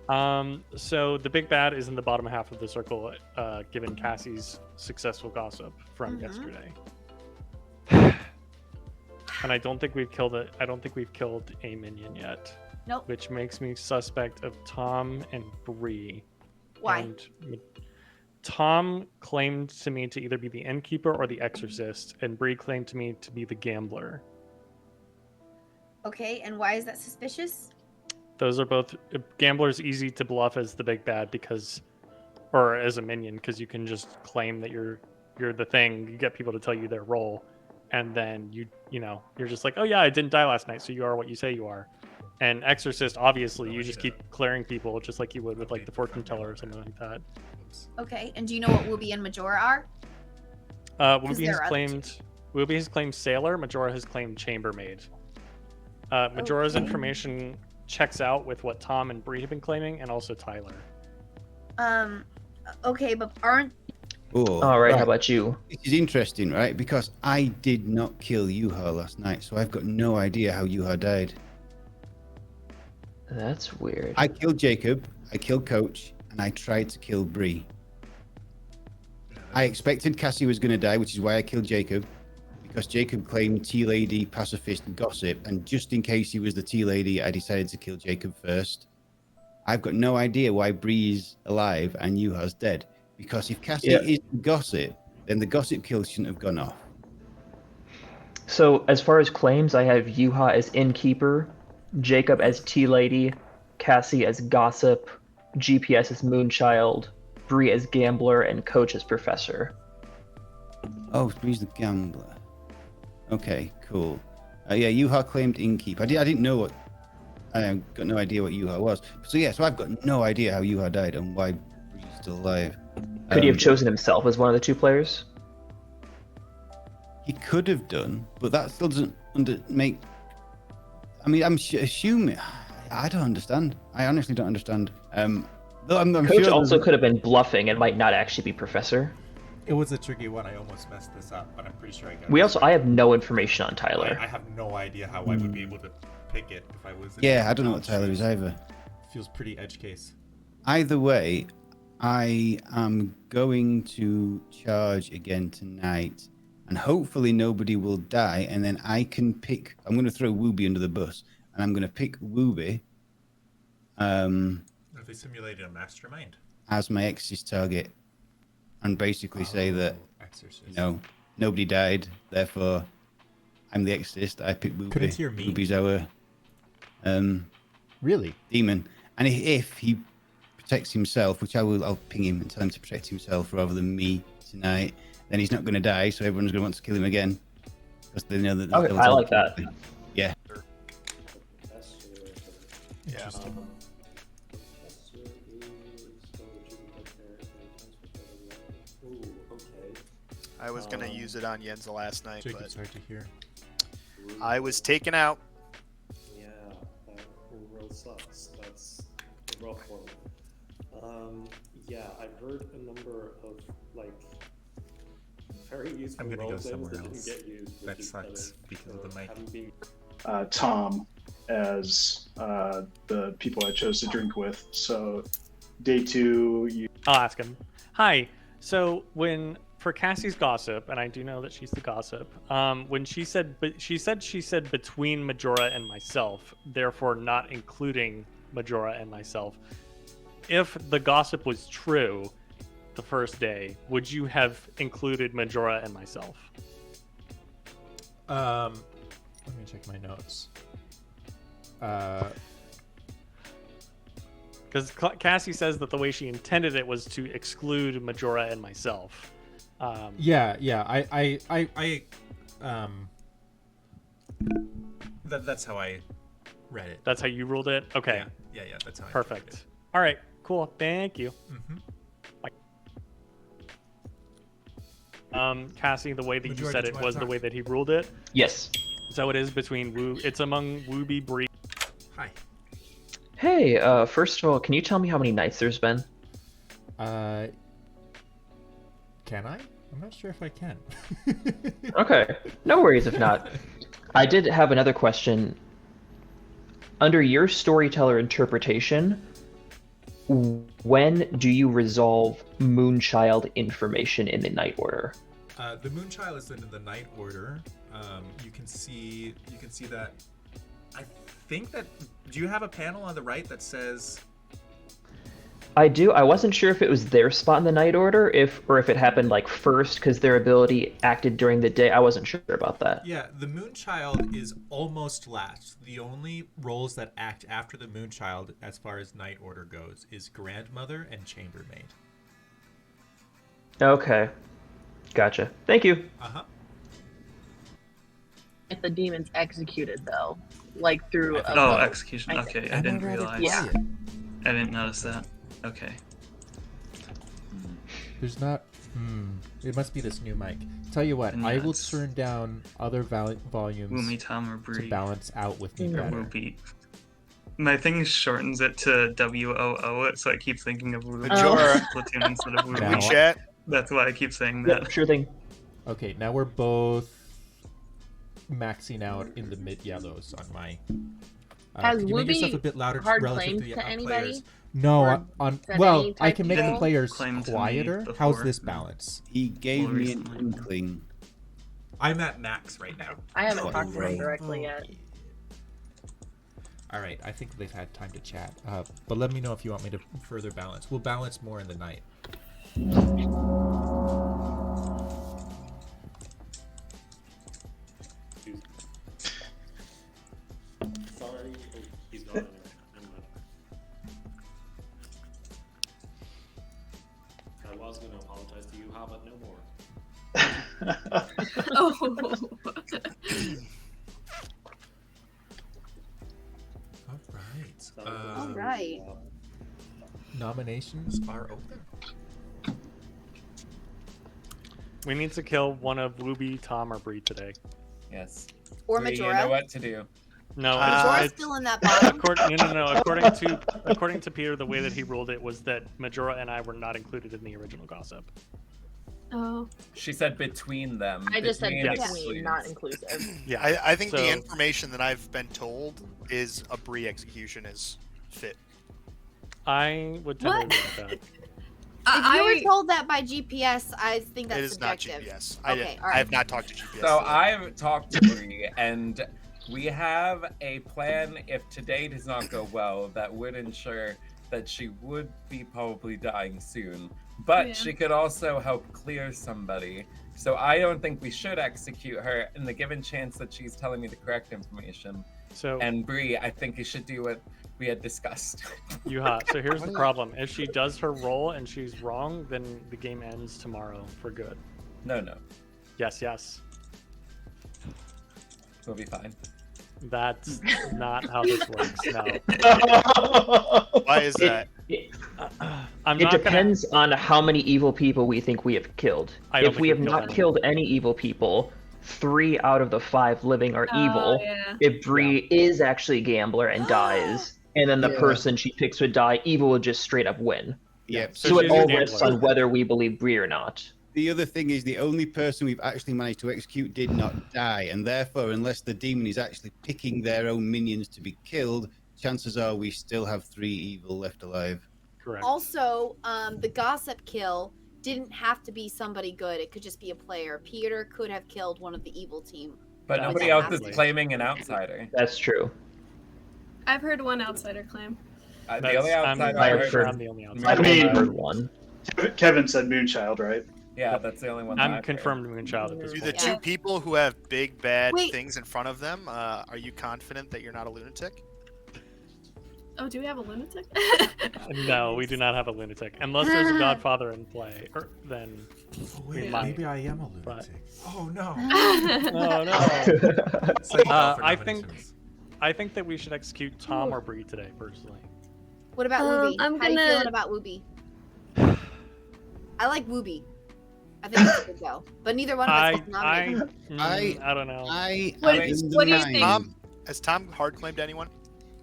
So the big bad is in the bottom half of the circle, given Cassie's successful gossip from yesterday. And I don't think we've killed it. I don't think we've killed a minion yet. Nope. Which makes me suspect of Tom and Bree. Why? And Tom claimed to me to either be the innkeeper or the exorcist, and Bree claimed to me to be the gambler. Okay, and why is that suspicious? Those are both gamblers easy to bluff as the big bad or as a minion, because you can just claim that you're the thing. You get people to tell you their role, and then you're just like, oh yeah, I didn't die last night, so you are what you say you are. And exorcist, obviously, you just keep clearing people just like you would with like the fortune teller or something like that. Okay, and do you know what Wooby and Majora are? Wooby has claimed sailor. Majora has claimed chambermaid. Majora's information checks out with what Tom and Bree have been claiming, and also Tyler. Okay, but aren't... Ooh, all right, how about you? This is interesting, right? Because I did not kill Yuha last night, so I've got no idea how Yuha died. That's weird. I killed Jacob, I killed Coach, and I tried to kill Bree. I expected Cassie was going to die, which is why I killed Jacob, because Jacob claimed Tea Lady, pacifist, and gossip, and just in case he was the Tea Lady, I decided to kill Jacob first. I've got no idea why Bree's alive and Yuha's dead, because if Cassie is gossip, then the gossip kill shouldn't have gone off. So as far as claims, I have Yuha as innkeeper, Jacob as Tea Lady, Cassie as gossip, GPS as moonchild, Bree as gambler, and Coach as professor. Oh, Bree's the gambler. Okay, cool. Yeah, Yuha claimed innkeep. I didn't know what. I got no idea what Yuha was. So I've got no idea how Yuha died and why Bree's still alive. Could he have chosen himself as one of the two players? He could have done, but that still doesn't make. I mean, I'm assuming. I don't understand. I honestly don't understand. Though I'm Coach sure also could have been bluffing and might not actually be professor. It was a tricky one. I almost messed this up, but I'm pretty sure I got it. I have no information on Tyler. I have no idea how I would be able to pick it if I was. Yeah, I don't know what Tyler is either. Feels pretty edge case. Either way, I am going to charge again tonight, and hopefully nobody will die, and then I can pick. I'm going to throw Wooby under the bus, and I'm going to pick Wooby. If they simulated a mastermind as my ex's target, and basically say that nobody died, therefore I'm the exorcist. I pick Wooby. Put it to your meat. Wooby's our really demon, and if he protects himself, which I'll ping him and tell him to protect himself rather than me tonight, then he's not going to die, so everyone's going to want to kill him again because they know that. Okay, I like that. Yeah. Yeah. I was gonna use it on Yenza last night, Jacob's but hard to hear. I was taken out. Yeah, that real sucks. That's a rough one. Yeah, I've heard a number of very useful I'm gonna go roleplays somewhere that didn't else. get used, That which sucks because of the mic. haven't been Tom as the people I chose to drink with. So day 2, I'll ask him. Hi. So for Cassie's gossip, and I do know that she's the gossip. When she said between Majora and myself, therefore not including Majora and myself. If the gossip was true, the first day, would you have included Majora and myself? Let me check my notes. Because Cassie says that the way she intended it was to exclude Majora and myself. That's how I read it. That's how you ruled it? Okay. Yeah, that's how I Perfect. All right, cool. Thank you. Cassie, the way that you said it was the way that he ruled it? Yes. So it is between it's among Wooby, Bree. Hi. Hey, first of all, can you tell me how many nights there's been? Can I? I'm not sure if I can. Okay, no worries if not. I did have another question. Under your storyteller interpretation, when do you resolve Moonchild information in the Night Order? The Moonchild is in the Night Order. You can see that. I think that. Do you have a panel on the right that says? I do. I wasn't sure if it was their spot in the Night Order, or if it happened like first because their ability acted during the day. I wasn't sure about that. Yeah, the Moonchild is almost last. The only roles that act after the Moonchild, as far as Night Order goes, is Grandmother and Chambermaid. Okay, gotcha. Thank you. If the demon's executed though, like through. Oh, execution. Okay, I didn't rather realize. Yeah. I didn't notice that. Okay. There's not. It must be this new mic. Tell you what, And I will that's- turn down other volumes Woomy, Tom, or Bree. to balance out with me better. Whoopee. My thing shortens it to WOO, so I keep thinking of Woomy. Majora. Platoon instead of Woomy. Now- Chat. That's why I keep saying that. Yep, sure thing. Okay, now we're both maxing out in the mid yellows on my. Has could you make yourself Wooby a bit louder hard relative claims to the to anybody? players? No, Or on said well, any I type can of make the role? players Claimed to me quieter. before. How's this balance? He gave More me an recently. inkling. I'm at max right now. I haven't What talked to him role? directly yet. All right, I think they've had time to chat. But let me know if you want me to further balance. We'll balance more in the night. Sorry. He's gone anyway. I was going to apologize to you, but no more. All right. All right. Nominations are open. We need to kill one of Wooby, Tom, or Bree today. Yes. Or Bree, Majora. You know what to do. No, Majora's it's, still in that bottom. no. According to Peter, the way that he ruled it was that Majora and I were not included in the original gossip. Oh. She said between them. I just said between between, not inclusive. Yeah. I think So- the information that I've been told is a Bree execution is fit. I would tend What? to agree with that. If you were told that by GPS, I think that's It is not subjective. GPS. Okay, all I right. have not talked to GPS. So for that. I've talked to Bree, and we have a plan if today does not go well that would ensure that she would be probably dying soon. But Yeah. she could also help clear somebody. So I don't think we should execute her in the given chance that she's telling me the correct information. So And Bree, I think you should do what we had discussed. Yuha, so here's the problem. If she does her role and she's wrong, then the game ends tomorrow for good. No. Yes. We'll be fine. That's not how this works. No. Why is that? I'm It not depends on how many evil people we think we have killed. I don't If think we have we've not killed killed any evil people, 3 out of the 5 living are Oh, evil. yeah. If Bree is actually a gambler and dies, and then the Yeah. person she picks would die, evil would just straight up win. Yep. So it she's a all gambler. rests on whether we believe Bree or not. The other thing is the only person we've actually managed to execute did not die, and therefore, unless the demon is actually picking their own minions to be killed, chances are we still have 3 evil left alive. Correct. Also, the gossip kill didn't have to be somebody good. It could just be a player. Peter could have killed one of the evil team. But That's nobody else is absolutely. claiming an outsider. That's true. I've heard one outsider claim. The only outsider I I've heard heard- was I'm the only I outsider. mean- I heard one. Kevin said Moonchild, right? Yeah, that's the only one. that I'm I've heard. confirmed Moonchild at this Do point. the two people who have big bad Wait. things in front of them, are you confident that you're not a lunatic? Oh, do we have a lunatic? No, we do not have a lunatic. Unless there's a Godfather in play, then Oh, we wait, might. maybe I am a But- lunatic. Oh no. Oh no. Psychic Alpha I think nominations. that we should execute Tom or Bree today, personally. What about Wooby? I'm How you gonna- feeling about Wooby? I like Wooby. I think it's a good go. But neither one of us is nominated. I don't know. What- am in the what do you mind. think? Has Tom hard claimed anyone?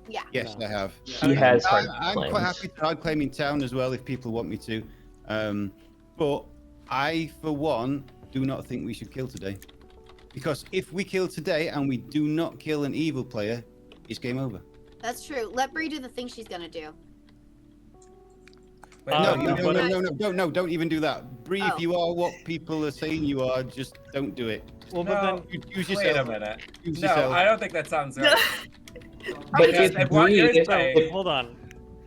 Yeah. Yes, I have. He has hard I'm quite claims. happy to hard claim in town as well if people want me to. But I, for one, do not think we should kill today. Because if we kill today and we do not kill an evil player, it's game over. That's true. Let Bree do the thing she's gonna do. No, don't even do that. Bree, Oh. if you are what people are saying you are, just don't do it. Well, No, but then Use wait yourself. a minute. Use No, yourself. I don't think that sounds right. But Because if what you're Bree, saying, hold on.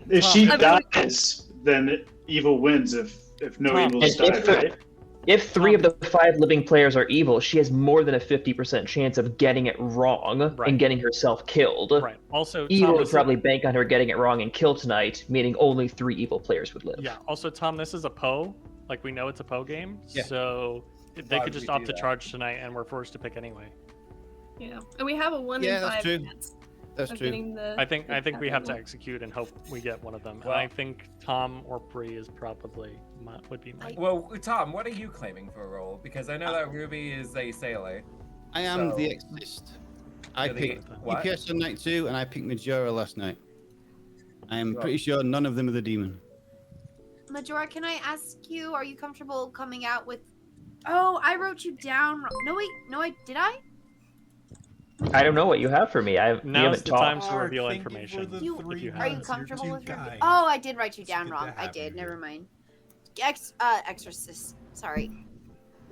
If Tom, she I mean- dies, then evil wins. If no Tom, evils and die, right? if 3 of the 5 living players are evil, she has more than a 50% chance of getting it wrong Right. and getting herself killed. Right. Also, Evil Tom, would probably bank on her getting it wrong and kill tonight, meaning only 3 evil players would live. Yeah. Also, Tom, this is a PO. Like, we know it's a PO game, Yeah. so they Why could would just we opt do to that? charge tonight, and we're forced to pick anyway. Yeah, and we have a 1 Yeah, in that's 5 true. chance That's of true. getting the. I think we have to capital. execute and hope we get one of them. Well- and I think Tom or Bree is probably would be my. well, Tom, what are you claiming for a role? Because I know that Ruby is a sailor. I am So- the Exorcist. I You're the- picked what? DPS on night 2, and I picked Majora last night. I am Right. pretty sure none of them are the demon. Majora, can I ask you, are you comfortable coming out with? Oh, I wrote you down. No, wait, no, did I? I don't know what you have for me. We Now's haven't the time talked. to reveal Thank you for information. the You- if 3 you Are you months. comfortable You're with too your? kind. Oh, I did write you It's down good to wrong. I have did. you Never here. mind. Exorcist. Sorry.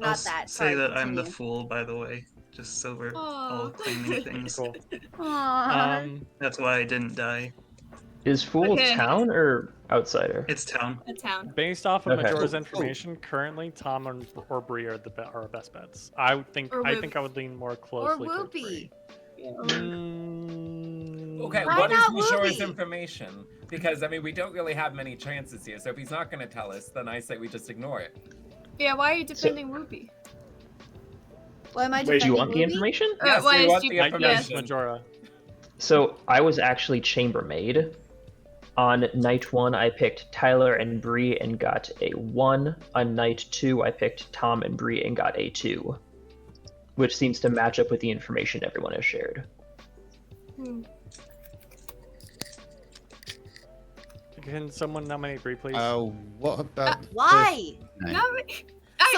I'll Not that. say Sorry, that I'm the continue. fool, by the way, just so we're all Aw. claiming things. Cool. Aw. That's why I didn't die. Is Fool Okay. town or outsider? It's town. A town. Based off of Okay. Majora's Oh, oh. information, currently Tom or Bree are our best bets. I would think Or I Whoop. think I would lean more Or closely towards Whoopi. Bree. Yeah. Okay, Why what is not Majora's Whoopi? information? Because I mean, we don't really have many chances here. So if he's not going to tell us, then I say we just ignore it. Yeah, why are you defending Whoopi? Why am I Wait, defending do you want the Whoopi? information? Yes, why we is want G- the yeah. Yes, information. Majora. So I was actually chambermaid. On night 1, I picked Tyler and Bree and got a 1. On night 2, I picked Tom and Bree and got a 2, which seems to match up with the information everyone has shared. Hmm. Can someone nominate Bree, please? What about? the Why? first night? No,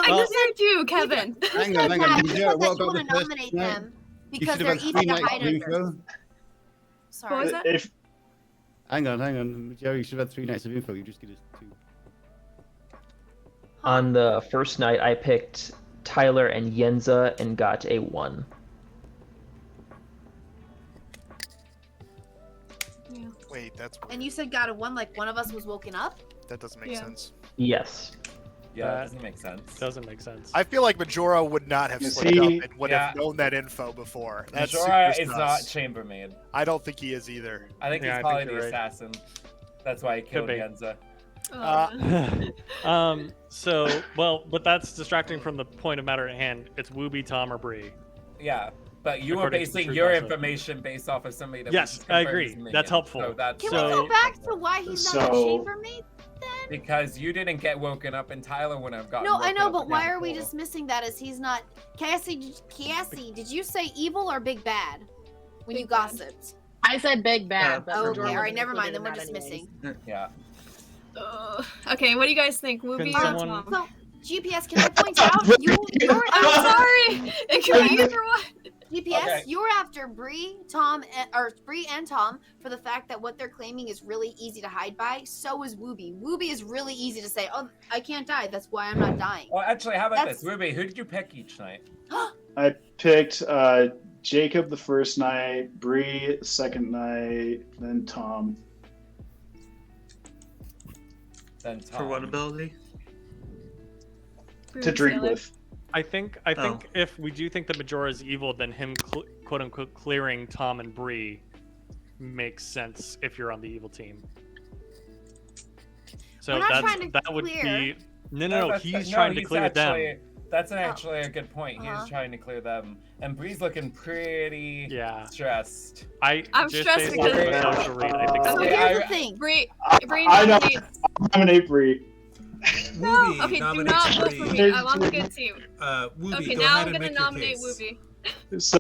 I Well- deserved you, Kevin. Hang You on, said hang on. that- you Majora, said what that you about want the to first nominate night? them You because should they're have had easy 3 to nights hide of under. info. What Sorry. was that? If Hang on. Majora, you should have had 3 nights of info. You just get us 2. On the first night, I picked Tyler and Yenza and got a 1. Yeah. Wait, that's And you said got a 1 like one of us was woken up? that doesn't make Yeah. sense. Yes. Yeah, that That doesn't make sense. Doesn't make sense. I feel like Majora would not have You slipped see- up and would Yeah. have known that info before. That's Majora super is not sus. chambermaid. I don't think he is either. I think Yeah, he's I probably think the you're right. assassin. That's why he killed be. Yenza. So, well, but that's distracting from the point of matter at hand. It's Wooby, Tom, or Bree. Yeah, but you were According to the basing truth your also. information based off of somebody that Yes, was just I confirmed agree. as a minion. That's helpful. So that's Can So- we go back to why he's not a So- chambermaid? because you didn't get woken up and Tyler wouldn't have gotten No, I woken know, up but and why got are we full. dismissing that as he's not? Cassie, did you say evil or big bad when you Big bad. gossiped? I said big bad. but Oh, Majora okay, all right, wasn't never mind. included Then we're in just that anyways. missing. Yeah. Okay, what do you guys think? Whoopi or someone- Tom? So, GPS, can I point out you're I'm sorry. It could be either one. GPS, Okay. you're after Bree, Tom, or Bree and Tom for the fact that what they're claiming is really easy to hide by. So is Wooby. Wooby is really easy to say, "Oh, I can't die. That's why I'm not dying." Well, actually, how about That's- this, Ruby? Who did you pick each night? I picked Jacob the first night, Bree the second night, then Tom. Then For Tom. what ability? To drink with. I think if we do think that Majora is evil, then him quote unquote clearing Tom and Bree makes sense if you're on the evil team. So We're not that's trying to that would clear. be no, that's- he's trying to clear actually, them. That's actually a good point. Uh-huh. He's trying to clear them, and Bree's looking pretty Yeah. stressed. I'm stressed based off of because- the social read, I think So Okay, here's I- the thing. Bree I know. nominates. Nominate Bree. No, Wooby okay, do nominates not vote for Bree. me. I'm on the good team. Wooby, Okay, go now ahead I'm and gonna make your nominate case.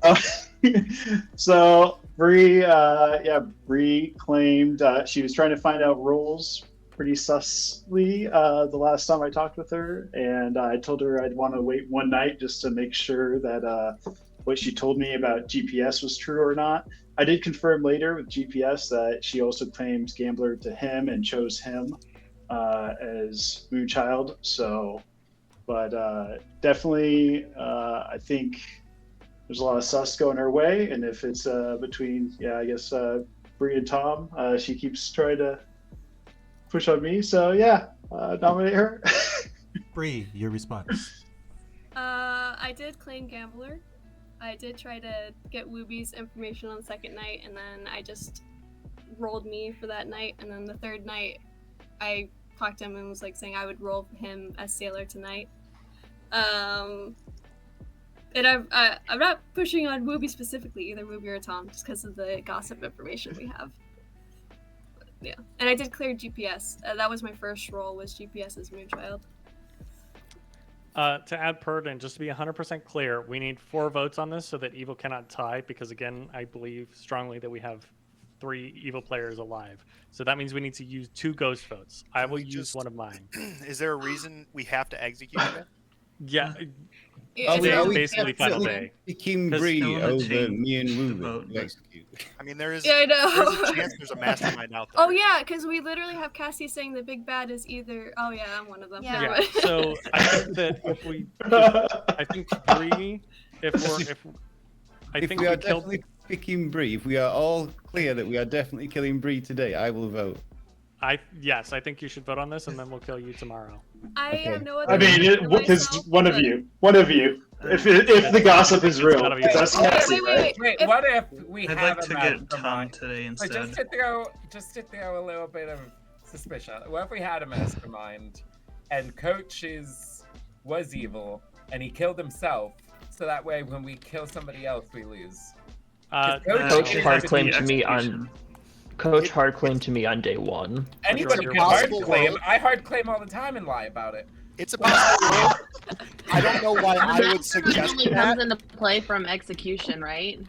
Whoopi. So Bree claimed she was trying to find out roles pretty sussly the last time I talked with her, and I told her I'd want to wait one night just to make sure that what she told me about GPS was true or not. I did confirm later with GPS that she also claims Gambler to him and chose him. as Moonchild. So, but definitely, I think there's a lot of sus going her way, and if it's between, I guess Bree and Tom, she keeps trying to push on me. So yeah, nominate her. Bree, your response. I did claim Gambler. I did try to get Wooby's information on the second night, and then I just rolled me for that night. And then the third night, I talked to him and was like saying I would roll him as Sailor tonight. And I'm not pushing on Wooby specifically, either Wooby or Tom, just because of the gossip information we have. But, yeah, and I did clear GPS. That was my first roll, was GPS as Moonchild. To add Purden, just to be 100% clear, we need 4 votes on this so that Evil cannot tie, because again, I believe strongly that we have 3 Evil players alive. So that means we need to use 2 ghost votes. I will use one of mine. Is there a reason we have to execute it? Yeah. Are we basically final day. Picking Bree over me and Ruby to execute. I mean, there is. Yeah, I know. There's a chance there's a mastermind out there. Oh yeah, because we literally have Cassie saying the big bad is either. Oh yeah, I'm one of them. Yeah. So I think that if we, I think Bree, If we are definitely picking Bree, if we are all clear that we are definitely killing Bree today, I will vote. Yes, I think you should vote on this, and then we'll kill you tomorrow. I have no other. I mean, because one of you. If the gossip is real, that's Cassie, right? Wait, what if we I'd have like to a get Tom mastermind? today instead. Just to throw a little bit of suspicion. What if we had a mastermind, and Coach was evil, and he killed himself, so that way when we kill somebody else, we lose. Coach hard claimed to me on. Coach hard claimed to me on day 1. Anybody can hard claim. I hard claim all the time and lie about it. It's a possibility. I don't know why I would suggest usually that. comes into play from execution, right?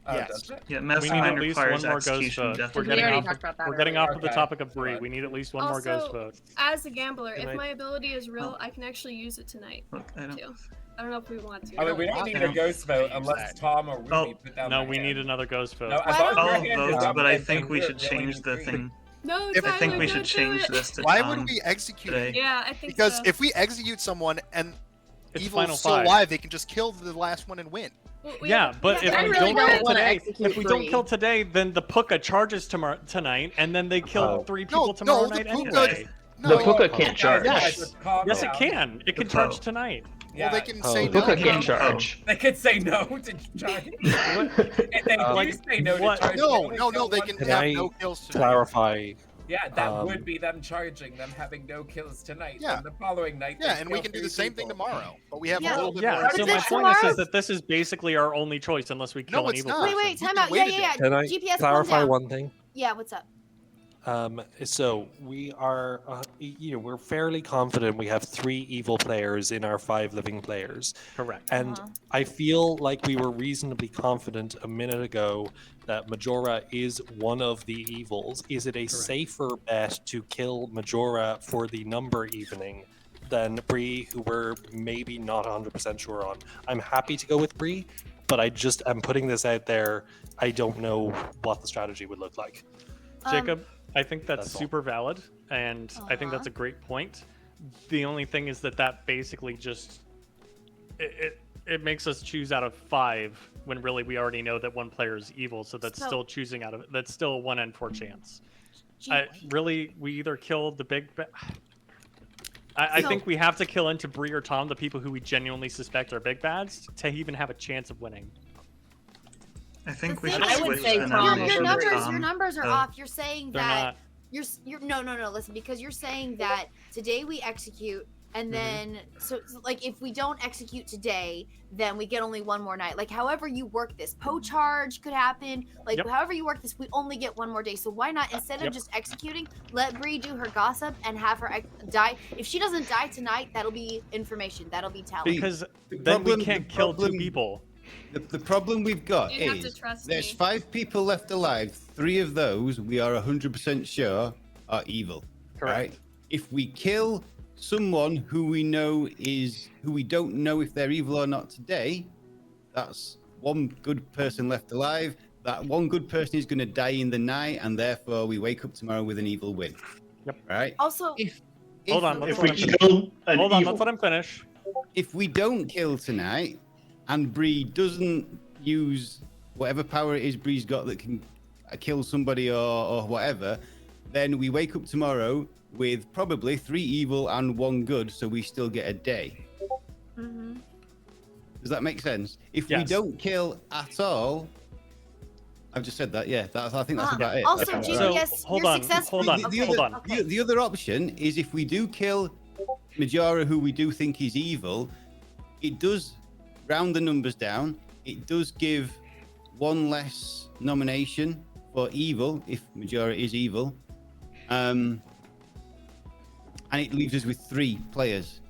Yes. Yeah, We need mastermind at least requires one more ghost execution. vote. Definitely. We already talked about that We're getting earlier. off of the topic of Bree. We need at least one more ghost vote. As a gambler, Can if I- my ability is real, I can actually use it tonight. Too. I don't know if we want to. I mean, we don't need a ghost vote unless Tom or Ruby put down No, their we hand. need another ghost vote. No, as long as All your hand is votes, up, but I then think we we're should willing change to the agree. thing. No, I think we Tyler, should don't do change it. this to Why Tom wouldn't we execute today. it? Yeah, I think Because so. if we execute someone and It's Evil's final still 5. alive, they can just kill the last one and win. Yeah, but if I we really don't don't kill wanna today, execute if we don't Bree. kill today, then the Puka charges tonight, and then they kill 3 people No, tomorrow the night Puka- anyway. The Puka can't charge. Yes, yes, it can. It can charge tonight. Well, they can Oh, say Puka no. can't charge. They could say no to charge. And then Like, you say no what- to charge. No, they can Can have I no kills tonight. clarify? Yeah, that would be them charging, them having no kills tonight. Yeah. And the following night. Yeah, they and we kill can do 3 the same thing people. tomorrow, but we have a Yeah. little bit Yeah, more. so my point is that this is basically our only choice unless we kill No, an it's evil not. person. Wait, time out. Yeah. Can I GPS, clarify calm down. one thing? Yeah, what's up? So we are, we're fairly confident we have 3 evil players in our 5 living players. Correct. And I feel like we were reasonably confident a minute ago that Majora is one of the evils. Is it a safer bet to kill Majora for the number evening than Bree, who we're maybe not 100% sure on? I'm happy to go with Bree, but I'm putting this out there. I don't know what the strategy would look like. Jacob, I think that's That's all. super valid, and I think that's a great point. The only thing is that basically just it makes us choose out of 5 when really we already know that one player is evil, so that's still choosing out of that's still a 1 in 4 chance. Really, we either kill the big. I think we have to kill into Bree or Tom, the people who we genuinely suspect are big bads, to even have a chance of winning. I think we thing should is- switch say the Tom nomination over to Your Tom. numbers are off. You're saying They're that not. you're no. Listen, because you're saying that today we execute, and then so like if we don't execute today, then we get only one more night. Like however you work this, charge could happen. Like however you work this, we only get one more day. So why not instead of just executing, let Bree do her gossip and have her die. If she doesn't die tonight, that'll be information. That'll be talent. Because then we can't kill 2 people. The problem we've got You have to is trust there's me. 5 people left alive. 3 of those we are 100% sure are evil. Correct. Right? If we kill someone who we don't know if they're evil or not today, that's 1 good person left alive. That 1 good person is going to die in the night, and therefore we wake up tomorrow with an evil win. Yep. Right. Also, Hold on, if let's we let him kill finish. an Hold on, evil- let's let him finish. If we don't kill tonight, and Bree doesn't use whatever power it is Bree's got that can kill somebody or whatever, then we wake up tomorrow with probably 3 evil and 1 good, so we still get a day. Mm-hmm. Does that make sense? If we Yes. don't kill at all, I've just said that. Yeah, I think that's about it. Also, That's GPS, about right. hold you're on, successful. hold on, Okay, hold on. okay. The other option is if we do kill Majora, who we do think is evil, it does round the numbers down. It does give 1 less nomination for evil if Majora is evil, and it leaves us with 3 players.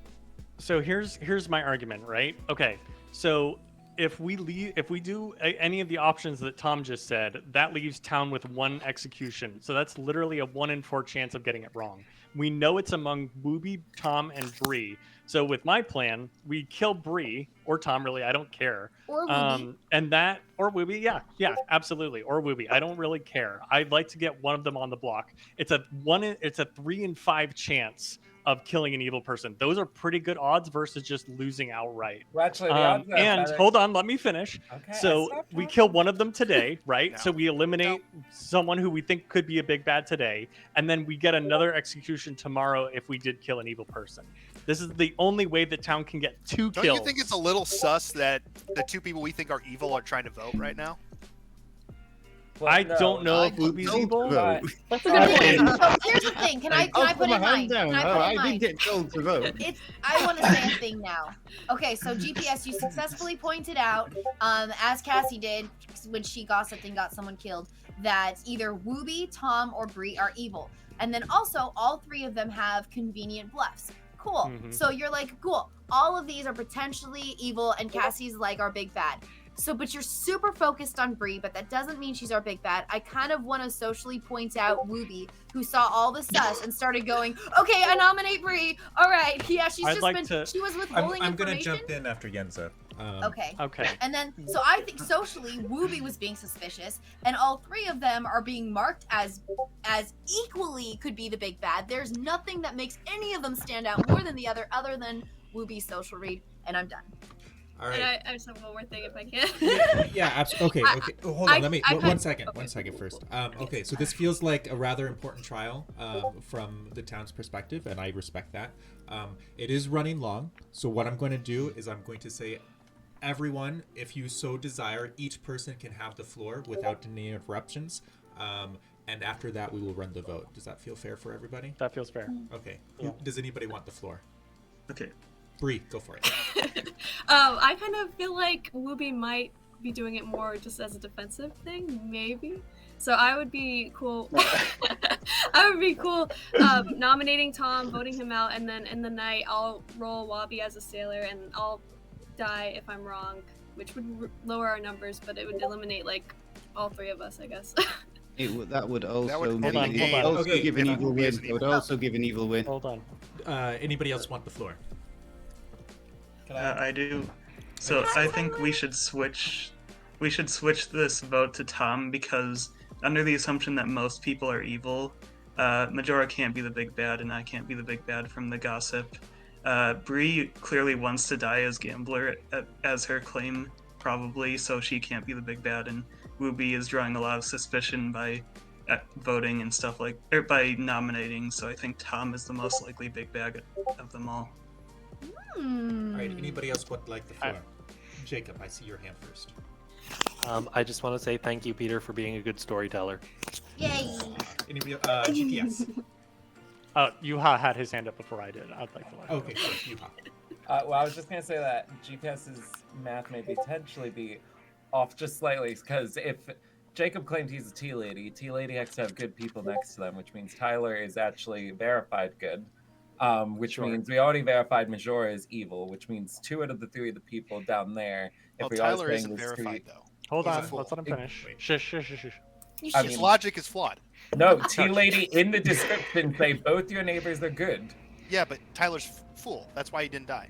So here's my argument, right? Okay, so if we do any of the options that Tom just said, that leaves town with 1 execution. So that's literally a 1 in 4 chance of getting it wrong. We know it's among Wooby, Tom, and Bree. So with my plan, we kill Bree or Tom. Really, I don't care. Or Wooby. And that or Wooby, yeah, absolutely, or Wooby. I don't really care. I'd like to get one of them on the block. It's a 3 in 5 chance of killing an evil person. Those are pretty good odds versus just losing outright. Well, actually, the odds are and better. hold on, let me finish. Okay, So I stopped we talking. kill one of them today, right? No. So we eliminate someone who we think could be a big bad today, and then we get another execution tomorrow if we did kill an evil person. This is the only way that town can get 2 Don't kills. you think it's a little sus that the 2 people we think are evil are trying to vote right now? Well, I no, don't know I if Wooby's evil. but- So here's the thing. Can I I'll put my in mine? hand down. Can I Oh, put in I mine? did get told to vote. I want to say a thing now. Okay, so GPS, you successfully pointed out, as Cassie did when she gossiped and got someone killed, that either Wooby, Tom, or Bree are evil. And then also, all 3 of them have convenient bluffs. Cool. Mhm. So you're like, cool. All of these are potentially evil, and Cassie's like our big bad. So, but you're super focused on Bree, but that doesn't mean she's our big bad. I kind of want to socially point out Wooby, who saw all the sus and started going, okay, I nominate Bree. All right. Yeah, she's I'd just like been, to- she was withholding I'm gonna information. jump in after Yenza. Okay. Okay. And then, so I think socially, Wooby was being suspicious, and all 3 of them are being marked as equally could be the big bad. There's nothing that makes any of them stand out more than the other than Wooby's social read, and I'm done. All And right. I just have one more thing if I can. Yeah, absolutely. Okay, okay. Oh, hold on. Let me I one kind- second. okay. 1 second first. Okay, so this feels like a rather important trial from the town's perspective, and I respect that. It is running long, so what I'm going to do is I'm going to say, everyone, if you so desire, each person can have the floor without any interruptions. And after that, we will run the vote. Does that feel fair for everybody? That feels fair. Okay. Yeah. Does anybody want the floor? Okay. Bree, go for it. I kind of feel like Wooby might be doing it more just as a defensive thing, maybe. So I would be cool. I would be cool nominating Tom, voting him out, and then in the night I'll roll Wabi as a sailor, and I'll die if I'm wrong, which would lower our numbers, but it would eliminate like all 3 of us, I guess. That would also would make- end the game. also Okay, give an if evil Wooby is win. an It would evil. also give an evil win. Hold on. Anybody else want the floor? I do. So I think we should switch. We should switch this vote to Tom because under the assumption that most people are evil, Majora can't be the big bad, and I can't be the big bad from the gossip. Bree clearly wants to die as gambler as her claim, probably, so she can't be the big bad. And Wooby is drawing a lot of suspicion by voting and stuff by nominating. So I think Tom is the most likely big bad of them all. All right. Anybody else would like the floor? Jacob, I see your hand first. I just want to say thank you, Peter, for being a good storyteller. Yay! Anybody? GPS. Yuha had his hand up before I did. I'd like to let him Okay, go. sure. Yuha. Well, I was just gonna say that GPS's math may potentially be off just slightly, because if Jacob claimed he's a tea lady has to have good people next to them, which means Tyler is actually verified good. Which Sure. means we already verified Majora is evil, which means 2 out of the 3 of the people down there. Well, we Tyler always isn't bang this verified, street- though. Hold He's a on. fool. Let's let him finish. Wait. Shush, shush, shush, shush. I His mean- logic is flawed. No, tea lady in the description say both your neighbors are good. Yeah, but Tyler's fool. That's why he didn't die.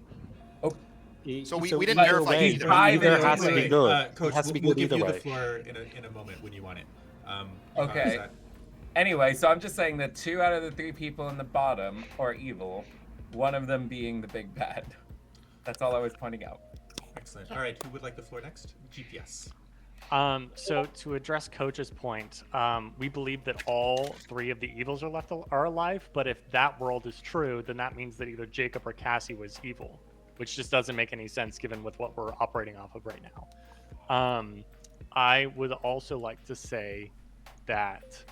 Oh. So we didn't either verify way, either. Either Wait, has to wait, be wait. good. Coach, It has to be we'll good give either you the way. floor in a moment when you want it. Okay. is that- Anyway, so I'm just saying that 2 out of the 3 people in the bottom are evil, one of them being the big bad. That's all I was pointing out. Excellent. All right, who would like the floor next? GPS. So to address Coach's point, we believe that all 3 of the evils are alive. But if that world is true, then that means that either Jacob or Cassie was evil, which just doesn't make any sense given with what we're operating off of right now. I would also like to say that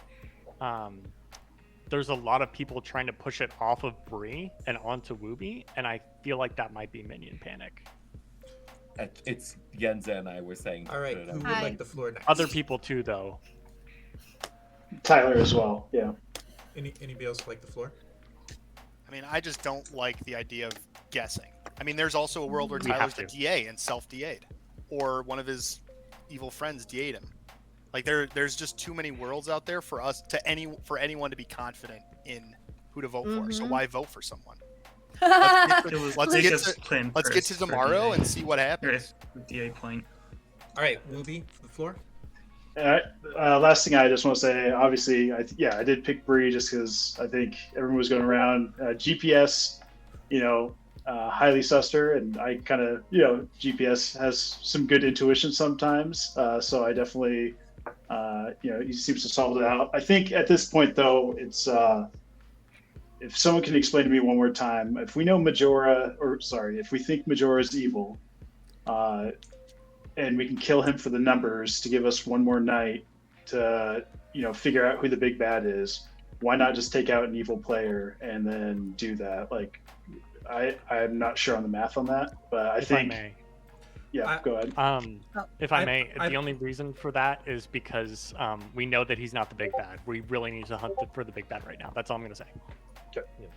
there's a lot of people trying to push it off of Bree and onto Wooby, and I feel like that might be minion panic. It's Yenza and I were saying. All right, who would like the floor next? Other people too, though. Tyler as well. Yeah. Anybody else like the floor? I mean, I just don't like the idea of guessing. I mean, there's also a world where We Tyler's have the DA and self-DA'd, or one of his evil friends DA'd him. Like there's just too many worlds out there for anyone to be confident in who to vote for. So why vote for someone? Let's get to tomorrow and see what happens. DA point. All right, Wooby, the floor. Last thing I just want to say, obviously, I did pick Bree just because I think everyone was going around. GPS, highly sussed her, and I kind of, GPS has some good intuition sometimes. So I definitely, he seems to solve it out. I think at this point, though, it's if someone can explain to me one more time, if we know if we think Majora is evil, and we can kill him for the numbers to give us one more night to, figure out who the big bad is, why not just take out an evil player and then do that? Like, I'm not sure on the math on that, but I think. Yeah, go ahead. If I may, the only reason for that is because we know that he's not the big bad. We really need to hunt for the big bad right now. That's all I'm going to say. Okay. Yeah.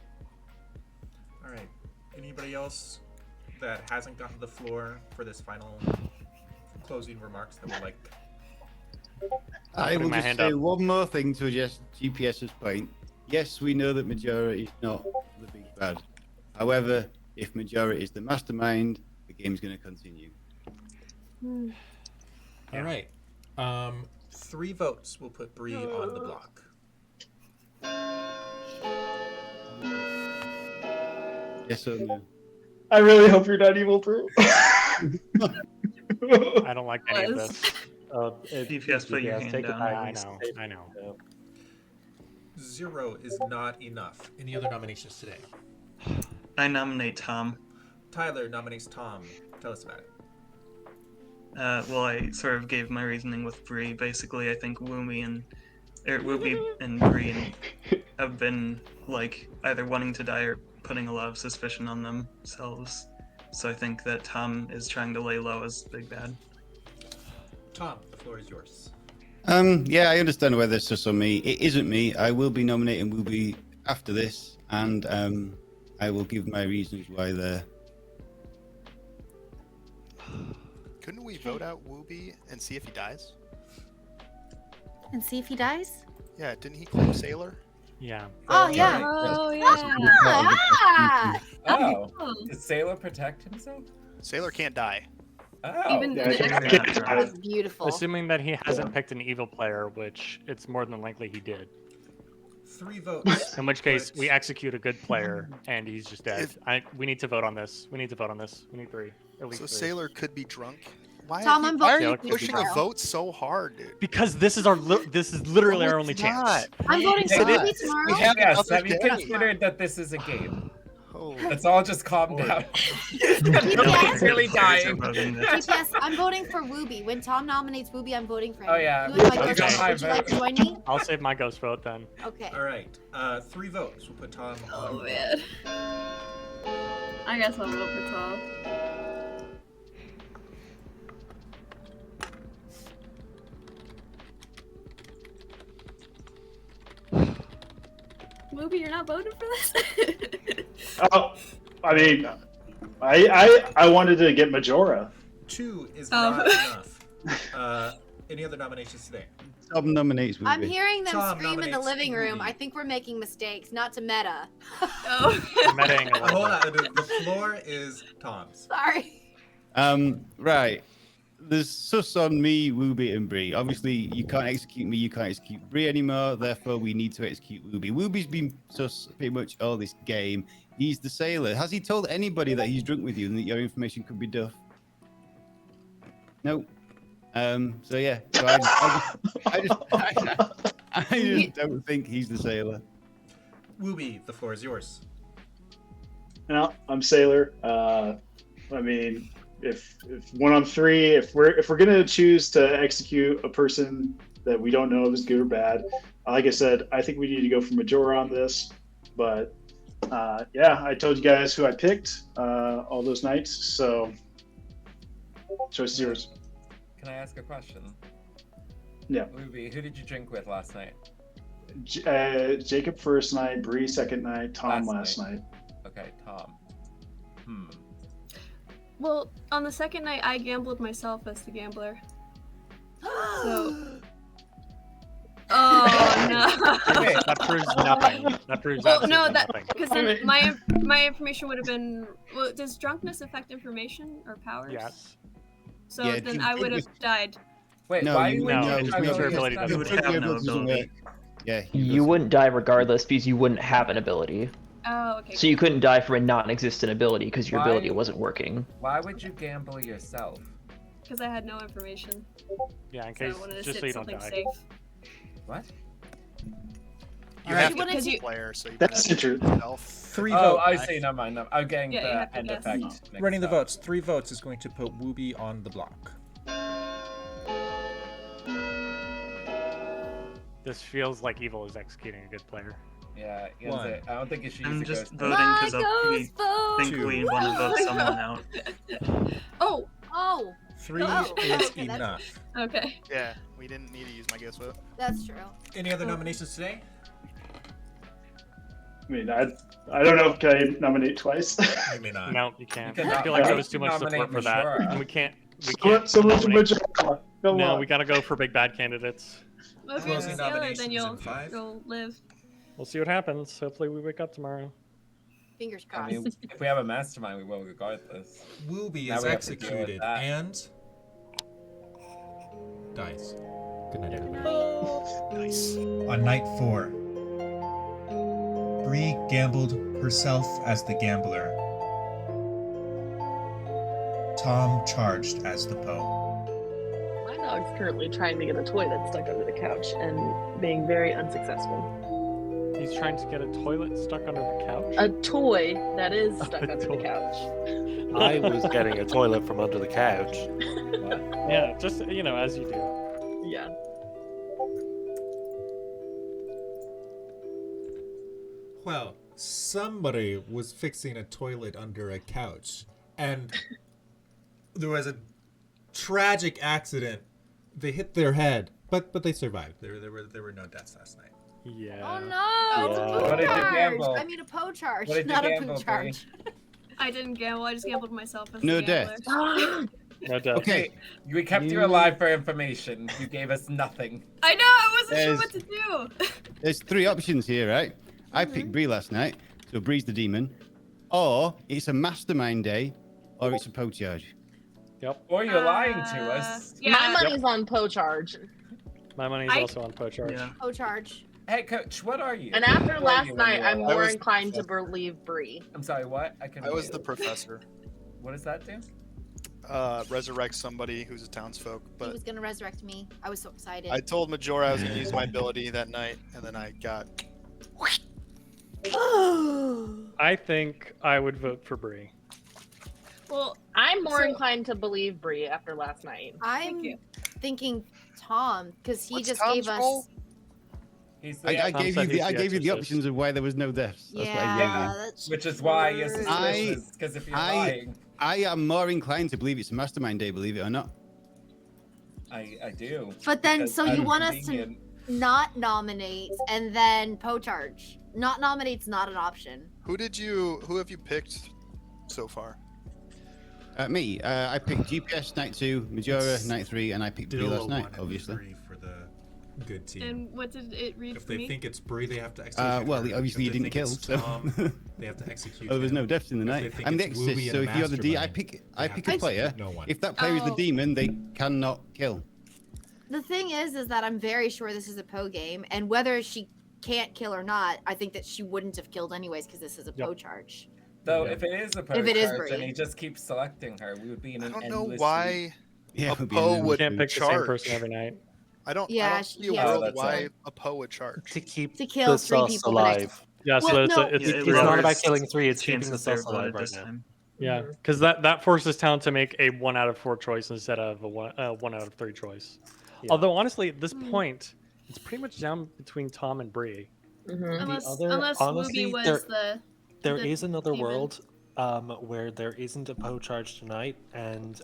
All right. Anybody else that hasn't gotten the floor for this final closing remarks that would like? I will just say one more thing to adjust GPS's point. Yes, we know that Majora is not the big bad. However, if Majora is the mastermind, the game's going to continue. All right. 3 votes will put Bree on the block. Yes or no? I really hope you're not evil, Drew. I don't like any of this. GPS, put your hand down. I know. 0 is not enough. Any other nominations today? I nominate Tom. Tyler nominates Tom. Tell us about it. Well, I sort of gave my reasoning with Bree. Basically, I think Wooby and Bree have been either wanting to die or putting a lot of suspicion on themselves. So I think that Tom is trying to lay low as big bad. Tom, the floor is yours. Yeah, I understand whether it's just on me. It isn't me. I will be nominating Wooby after this, and I will give my reasons why they're. Couldn't we vote out Wooby and see if he dies? And see if he dies? Yeah, didn't he claim Sailor? Yeah. Oh, yeah. Oh, yeah. Oh, did Sailor protect himself? Sailor can't die. Oh, Even That's beautiful. Assuming that he hasn't picked an evil player, which it's more than likely he did. 3 votes. In which case, we execute a good player, and he's just dead. We need to vote on this. We need 3. At least So 3. Sailor could be drunk. Why Tom, I'm why are voting you for you pushing a tomorrow. vote so hard, dude? Because this is literally our only chance. I'm voting for Ruby tomorrow. Yes, have you considered that this is a game? Let's all just calm down. Nobody's really dying. GPS, I'm voting for Wooby. When Tom nominates Wooby, I'm voting for him. Oh, yeah. You and my Okay. ghost, would you like to join me? I'll save my ghost vote then. Okay. All right. 3 votes will put Tom on. Oh, man. I guess I'll vote for Tom. Wooby, you're not voting for this? Oh, I mean, I wanted to get Majora. 2 is not enough. Any other nominations today? Tom nominates Wooby. I'm hearing them Tom scream in the nominates living room. Wooby. I think we're making mistakes, not to meta. Metaing a little Hold bit. on. The floor is Tom's. Sorry. Right. there's sus on me, Wooby, and Bree. Obviously, you can't execute me, you can't execute Bree anymore. Therefore, we need to execute Wooby. Wooby's been sus pretty much all this game. He's the sailor. Has he told anybody that he's drunk with you and that your information could be duff? No. So yeah. So I just don't think he's the sailor. Wooby, the floor is yours. No, I'm sailor. I mean, if 1 on 3, if we're gonna choose to execute a person that we don't know if is good or bad, like I said, I think we need to go for Majora on this. But yeah, I told you guys who I picked all those nights, so choice is yours. Can I ask a question? Yeah. Ruby, who did you drink with last night? Jacob first night, Bree second night, Tom last night. Okay, Tom. Well, on the second night, I gambled myself as the gambler. So. Oh no! Okay, that proves nothing. That proves absolutely nothing. Because then my information would have been. Well, does drunkenness affect information or powers? Yes. So Yeah, then I would have died. Wait, No, why you would no, you no, your ability stuff? doesn't You would have no ability. Yeah. You wouldn't die regardless because you wouldn't have an ability. Oh, okay. So you couldn't die from a non-existent ability because your Why- ability wasn't working. Why would you gamble yourself? Because I had no information. Yeah, in So I case wanted to just sit so you don't something die. safe. What? You have What to if be you- a player, so you That's kind of true. yourself. 3 Oh, votes. I see. Never mind. I'm getting Yeah, you have the to end guess. effect. mixed Running the up. votes. 3 votes is going to put Wooby on the block. This feels like Evil is executing a good player. Yeah, One. I don't think you should I'm use a just ghost. voting because we think Two. we want to vote someone out. Oh. Oh. 3 Oh, is okay, that's- enough. Okay. Yeah, we didn't need to use my ghost vote. That's true. Any other nominations today? I mean, I don't know. Can I nominate twice? You may not. No, you can't. You I cannot- feel like there you was too can much nominate support for that. Majora. And we can't So much nominate- Majora. Come No, on. we gotta go for big bad candidates. Well, if you're the Closing sailor, nominations then in 5. you'll live. We'll see what happens. Hopefully we wake up tomorrow. Fingers I crossed. mean, if we have a mastermind, we will regardless. Wooby Now is we have to deal with executed that. and dies. Good night, everybody. Nice. On night 4, Bree gambled herself as the gambler. Tom charged as the Poe. My dog's currently trying to get a toy that's stuck under the couch and being very unsuccessful. He's trying to get a toilet stuck under the couch. A toy that is stuck A under toy. the couch. I was getting a toilet from under the couch. Yeah, just as you do. Yeah. Well, somebody was fixing a toilet under a couch, and there was a tragic accident. They hit their head, but they survived. There were no deaths last night. Yeah. Oh no! It's a Yeah. poo What did you charge. gamble? I mean a po charge, What did you not a gamble, poo charge. I didn't gamble. I just gambled myself as No the gambler. death. No doubt. Okay. We kept you alive for information. You gave us nothing. I know. I wasn't sure There's- what to do. There's 3 options here, right? I picked Bree last night, so Bree's the demon. Or it's a mastermind day, or it's a po charge. Yep. Or you're lying to us. Yeah. My money's on Poe charge. My money's I- also on Pocharge. Yeah. Po charge. Hey, coach, what are you? And What after were last you when night, you were I'm alive? more was- inclined to believe Bree. I'm sorry, what? I couldn't I was hear the you. professor. What does that do? Resurrect somebody who's a townsfolk, He but was gonna resurrect me. I was so excited. I told Majora I was gonna use my ability that night, and then I got. I think I would vote for Bree. Well, I'm more So- inclined to believe Bree after last night. I'm you. thinking Tom because he What's just Tom's gave us. role? He's I the, gave said you he's the I the gave you the exorcist. options of why there was no deaths. That's what I gave Yeah, you. that's which is why you're true. suspicious. Because if you're lying, I am more inclined to believe it's a mastermind day, believe it or not. I do. But then, Because so you I'm want us to convenient. not nominate and then po charge? Not nominate's not an option. Who have you picked so far? Me, I picked GPS night 2, Majora night 3, and I picked Bree Still last a night, 1 and obviously. 3 for the good team. And what did it read If for they me? think it's Bree, they have to execute. Well, her. obviously If you they didn't think kill, it's so Tom, they have to execute. oh, there was no him. deaths in the If they night. think I'm the it's Wooby exorcist, and so a if you're the D, I mastermind, pick they a have to player. execute no one. If that player is the Oh. demon, they cannot kill. The thing is that I'm very sure this is a Poe game, and whether she can't kill or not, I think that she wouldn't have killed anyways because this is a Poe charge. Though, if it is a Poe If it is charge and Bree. he just keeps selecting her, we would be in an I don't know endless why loop. Yeah, a it would be an Poe endless would You can't pick the same charge. person every night. I don't Yeah, see a he has world to why kill. a Poe would charge. To keep To kill the three sus people the next- alive. Yeah, so Well, it's no. it's Yeah, it It's not about lowers killing three, it's keeping the chances they're sus alive voted right this now. time. Yeah, because that forces Talon to make a 1 out of 4 choice instead of a 1 out of 3 choice. Yeah. Although honestly, at this point, it's pretty much down between Tom and Bree. Unless honestly, Wooby was there the is another demon. world where there isn't a Poe charge tonight, and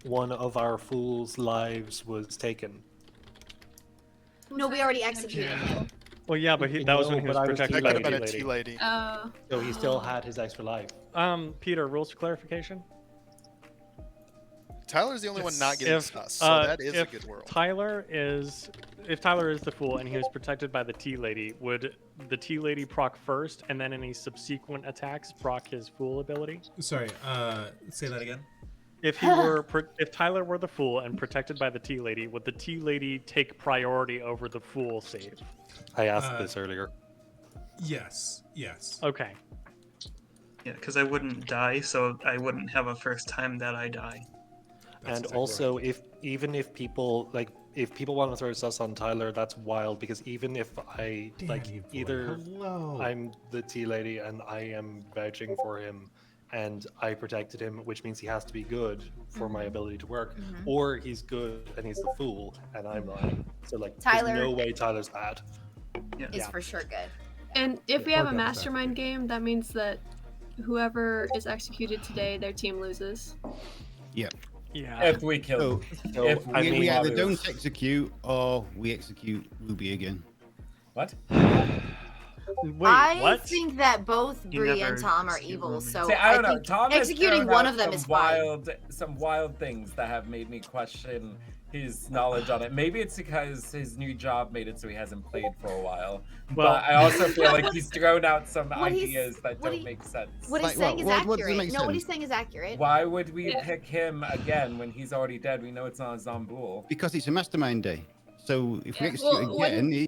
one of our fools' lives was taken. No, we already executed him. Well, yeah, but that was when he was protected by the That could have been a T-Lady. T-Lady. Oh. So he still had his extra life. Peter, rules for clarification? Tyler's the only one not getting sus, so that is a good world. If Tyler is the fool and he was protected by the T-Lady, would the T-Lady proc first and then any subsequent attacks proc his fool ability? Sorry, say that again. If if Tyler were the fool and protected by the T-Lady, would the T-Lady take priority over the fool save? I asked this earlier. Yes. Okay. Yeah, because I wouldn't die, so I wouldn't have a first time that I die. And also, if people want to throw sus on Tyler, that's wild, because even if I either I'm the T Lady and I am vouching for him and I protected him, which means he has to be good for my ability to work, or he's good and he's the fool and I'm lying. So Tyler there's no way Tyler's bad. is for sure good. And if we have a Mark up that. mastermind game, that means that whoever is executed today, their team loses. Yeah. Yeah. If we kill So if we either lose. don't execute or we execute Ruby again. What? Wait, I what? think that both You Bree never and Tom are execute evil, Ruby. so See, I don't know. think Tom has executing thrown one out of them some is fine. some wild things that have made me question his knowledge on it. Maybe it's because his new job made it so he hasn't played for a while. Well- but I also feel like he's thrown out some What he's- ideas that what don't he- make sense. What he's saying is accurate. No, what he's saying is accurate. Why would we Yeah. pick him again when he's already dead? We know it's not a Zomboul. Because it's a mastermind day. So if we Yeah, execute well, when- again,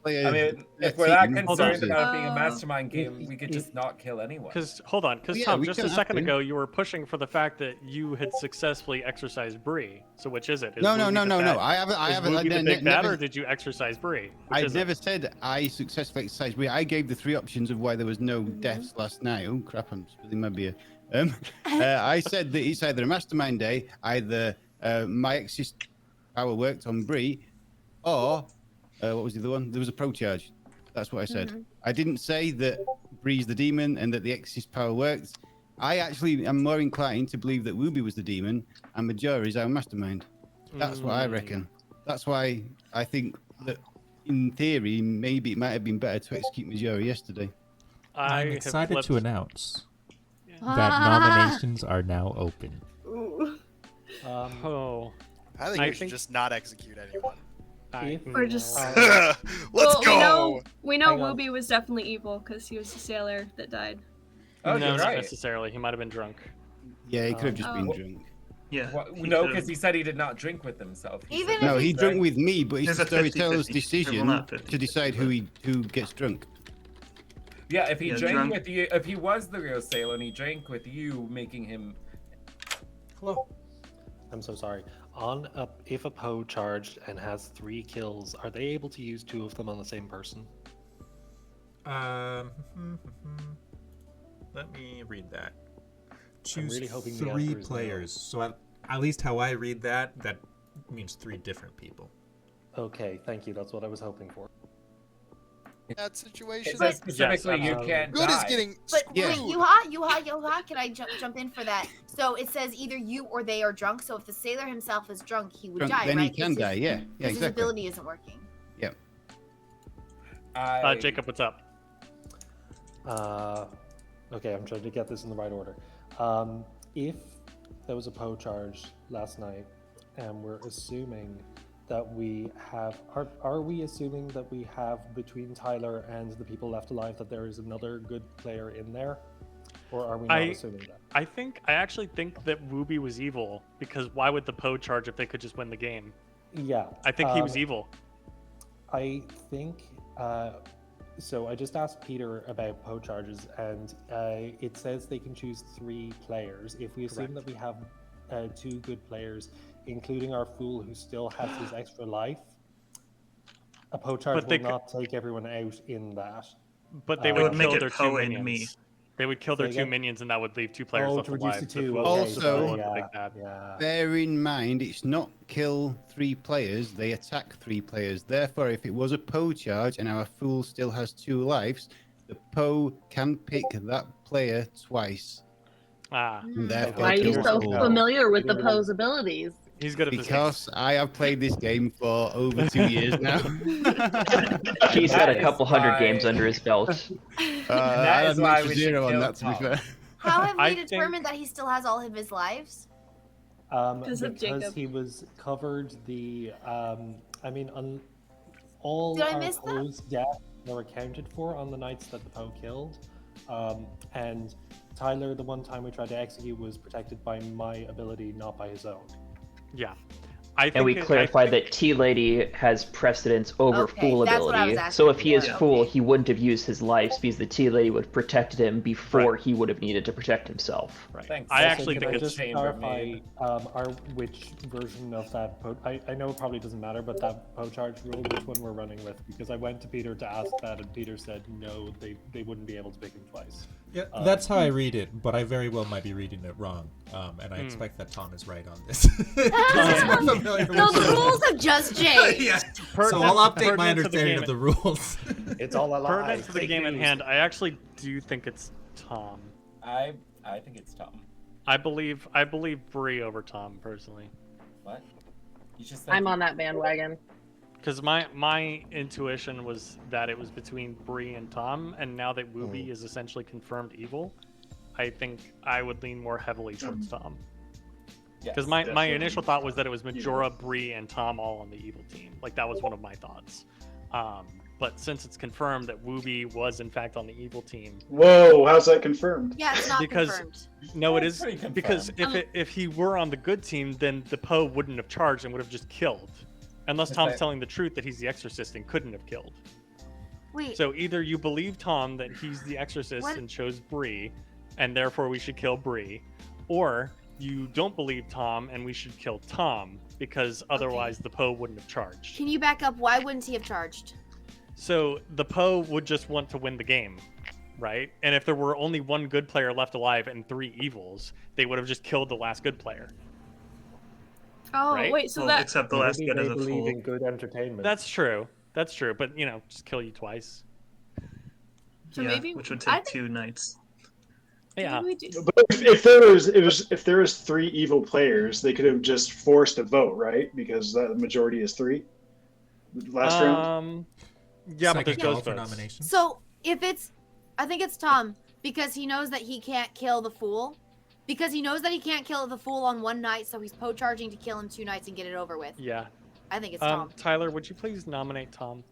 I mean, if we're that concerned about it being a mastermind game, we could just not kill anyone. Because hold on, because Yeah, Tom, we just a can have second to. ago, you were pushing for the fact that you had successfully exercised Bree. So which is it? Is No. Wooby the bad- I haven't. Is Wooby the big bad, never- or did you exercise Bree? Which I is it? never said I successfully exercised Bree. I gave the 3 options of why there was no deaths last night. Oh crap! I'm spilling my beer. I said that it's either a mastermind day, either my exist power worked on Bree, or what was the other one? There was a pro charge. That's what I said. I didn't say that Bree's the demon and that the exorcist power worked. I actually am more inclined to believe that Wooby was the demon and Majora is our mastermind. That's what I reckon. That's why I think that, in theory, maybe it might have been better to execute Majora yesterday. I'm have excited to flipped- announce that nominations are now open. Oh. I think we should just not execute anyone. Or just. Let's well, go. We know Hang on. Wooby was definitely evil because he was the sailor that died. Oh, no, you're not right. necessarily. He might have been drunk. Yeah, he could have just been Oh. drunk. Yeah. No, because he said he did not drink with himself. Even said No, if he he drunk with me, but it's There's the a 50-50. storyteller's Well, decision not 50-50, to decide who gets drunk. Yeah, if he Yeah, drank drunk. with you, if he was the real sailor and he drank with you, making him. Hello. I'm so sorry. If a Poe charged and has 3 kills, are they able to use 2 of them on the same person? Let me read that. I'm Choose really hoping the 3 answer is no. players. So at least how I read that, that means 3 different people. Okay, thank you. That's what I was hoping for. That situation. It says specifically you can't Good is die. getting But screwed. wait, Yuha, can I jump in for that? So it says either you or they are drunk. So if the sailor himself is drunk, he would Drunk, die, then right? he can 'Cause die, yeah. Yeah, his exactly. ability isn't working. Yep. Jacob, what's up? Okay, I'm trying to get this in the right order. If there was a Poe charge last night, and we're assuming that we have. Are we assuming that we have between Tyler and the people left alive that there is another good player in there, or are we not assuming that? I actually think that Wooby was evil because why would the Poe charge if they could just win the game? Yeah, I think he was evil. I think. So I just asked Peter about Poe charges, and it says they can choose 3 players. If we assume that we have 2 good players, including our fool who still has his extra life, a Poe charge will not take everyone out in that. But they would kill their 2 Poe and minions. me. They would kill their Say 2 again? minions, and that would leave 2 players left to reduce alive. to 2. The fool Okay, was the Also- fool and the big bad. Bear in mind, it's not kill 3 players, they attack 3 players. Therefore, if it was a Poe charge and our fool still has 2 lives, the Poe can pick that player twice. And therefore Why are you kill so the fool. familiar with the Poe's abilities? He's good at this game. Because I have played this game for over 2 years now. He's got a couple hundred games under his belt. I had much 0 on that, to be fair. How have we I think- determined that he still has all of his lives? Because of Because Jacob. he was covered the. I mean, all Did I our miss that? Poe's deaths were accounted for on the nights that the Poe killed, and Tyler, the one time we tried to execute, was protected by my ability, not by his own. Yeah. And we clarified that Tea Lady has precedence over Okay, Fool that's what I was ability. asking So if he is for. Fool, he wouldn't have used his lives because the Tea Lady would have protected him before he would have needed to protect himself. Right. Thanks. I Also, actually could think I it's just chamber clarify made. which version of that Poe? I know it probably doesn't matter, but that Poe charge rule, which one we're running with? Because I went to Peter to ask that, and Peter said no, they wouldn't be able to pick him twice. Yeah, that's how I read it, but I very well might be reading it wrong, and I expect that Tom is right on this. Tom's more familiar with No, the it. rules have just changed. Yeah. So I'll update my understanding of the rules. It's all a lie. Pertinent to the game at hand, I actually do think it's Tom. I think it's Tom. I believe Bree over Tom personally. What? You just said I'm on that bandwagon. Because my intuition was that it was between Bree and Tom, and now that Wooby is essentially confirmed evil, I think I would lean more heavily towards Tom. Because my initial thought was that it was Majora, Bree, and Tom all on the evil team. Like, that was one of my thoughts. But since it's confirmed that Wooby was in fact on the evil team, Whoa, how's that confirmed? Yeah, it's not because confirmed. no, it is pretty confirmed. because if he were on the good team, then the Poe wouldn't have charged and would have just killed, unless Tom's telling the truth that he's the exorcist and couldn't have killed. Wait. So either you believe Tom that he's the exorcist What? and chose Bree, and therefore we should kill Bree, or you don't believe Tom and we should kill Tom because otherwise the Poe wouldn't have charged. Can you back up? Why wouldn't he have charged? So the Poe would just want to win the game, right? And if there were only one good player left alive and 3 evils, they would have just killed the last good player. Oh, Right? wait, so Well, that. except the last Maybe good they is a believe fool. in good entertainment. That's true. That's true. But, just kill you twice. So Yeah, maybe which would I take 2 nights. Yeah. Maybe we do. But if there was 3 evil players, they could have just forced a vote, right? Because the majority is 3. Last round. Yeah, but there's Second call ghost for votes. nomination. So I think it's Tom because he knows that he can't kill the fool. Because he knows that he can't kill the fool on one night, so he's Poe charging to kill him 2 nights and get it over with. Yeah. I think it's Tom. Tyler, would you please nominate Tom?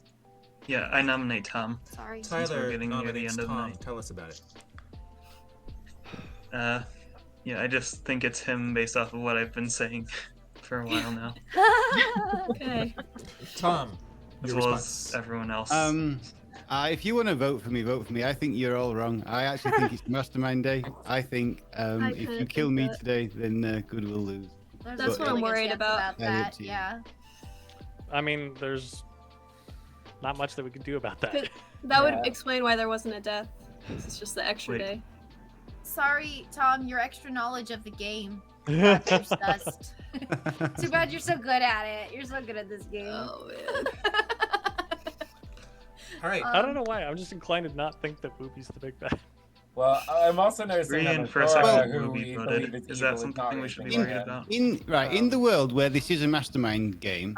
Yeah, I nominate Tom. Sorry. Since we're Tyler getting near the nominates end of the Tom. night. Tell us about it. Yeah, I just think it's him based off of what I've been saying for a while now, Okay. Tom, as your well response. as everyone else. If you want to vote for me, vote for me. I think you're all wrong. I actually think it's Mastermind Day. I think if kinda you kill think me that. today, then good will lose. There's That's a what I'm really good worried chance about. Yeah, that. to you. Yeah. I mean, there's not much that we could do about that. 'Cause that would explain why there wasn't a death. It's just the extra Wait. day. Sorry, Tom. Your extra knowledge of the game. You're sussed. Too bad you're so good at it. You're so good at this game. Oh man. All right. I don't know why. I'm just inclined to not think that Whoopi's the big bad. Well, I'm also noticing that Green for a Majora, second, who Ruby we voted. believe is Is evil, that is something not we should be raising worried his hand. about? In the world where this is a Mastermind game,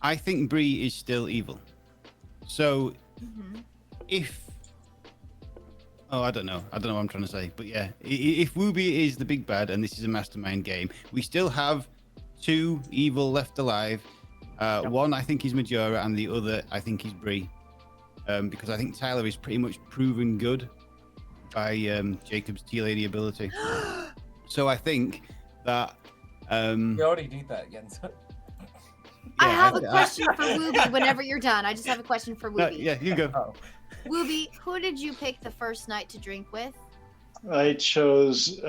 I think Bree is still evil. So if I don't know what I'm trying to say, but yeah, if Wooby is the big bad and this is a Mastermind game, we still have two evil left alive. One I think is Majora, and the other I think is Bree. Because I think Tyler is pretty much proven good by Jacob's Tea Lady ability. So I think that. We already need that, Jens. I have a question for Wooby whenever you're done. I just have a question for Wooby. Yeah, you go. Wooby, who did you pick the first night to drink with? I chose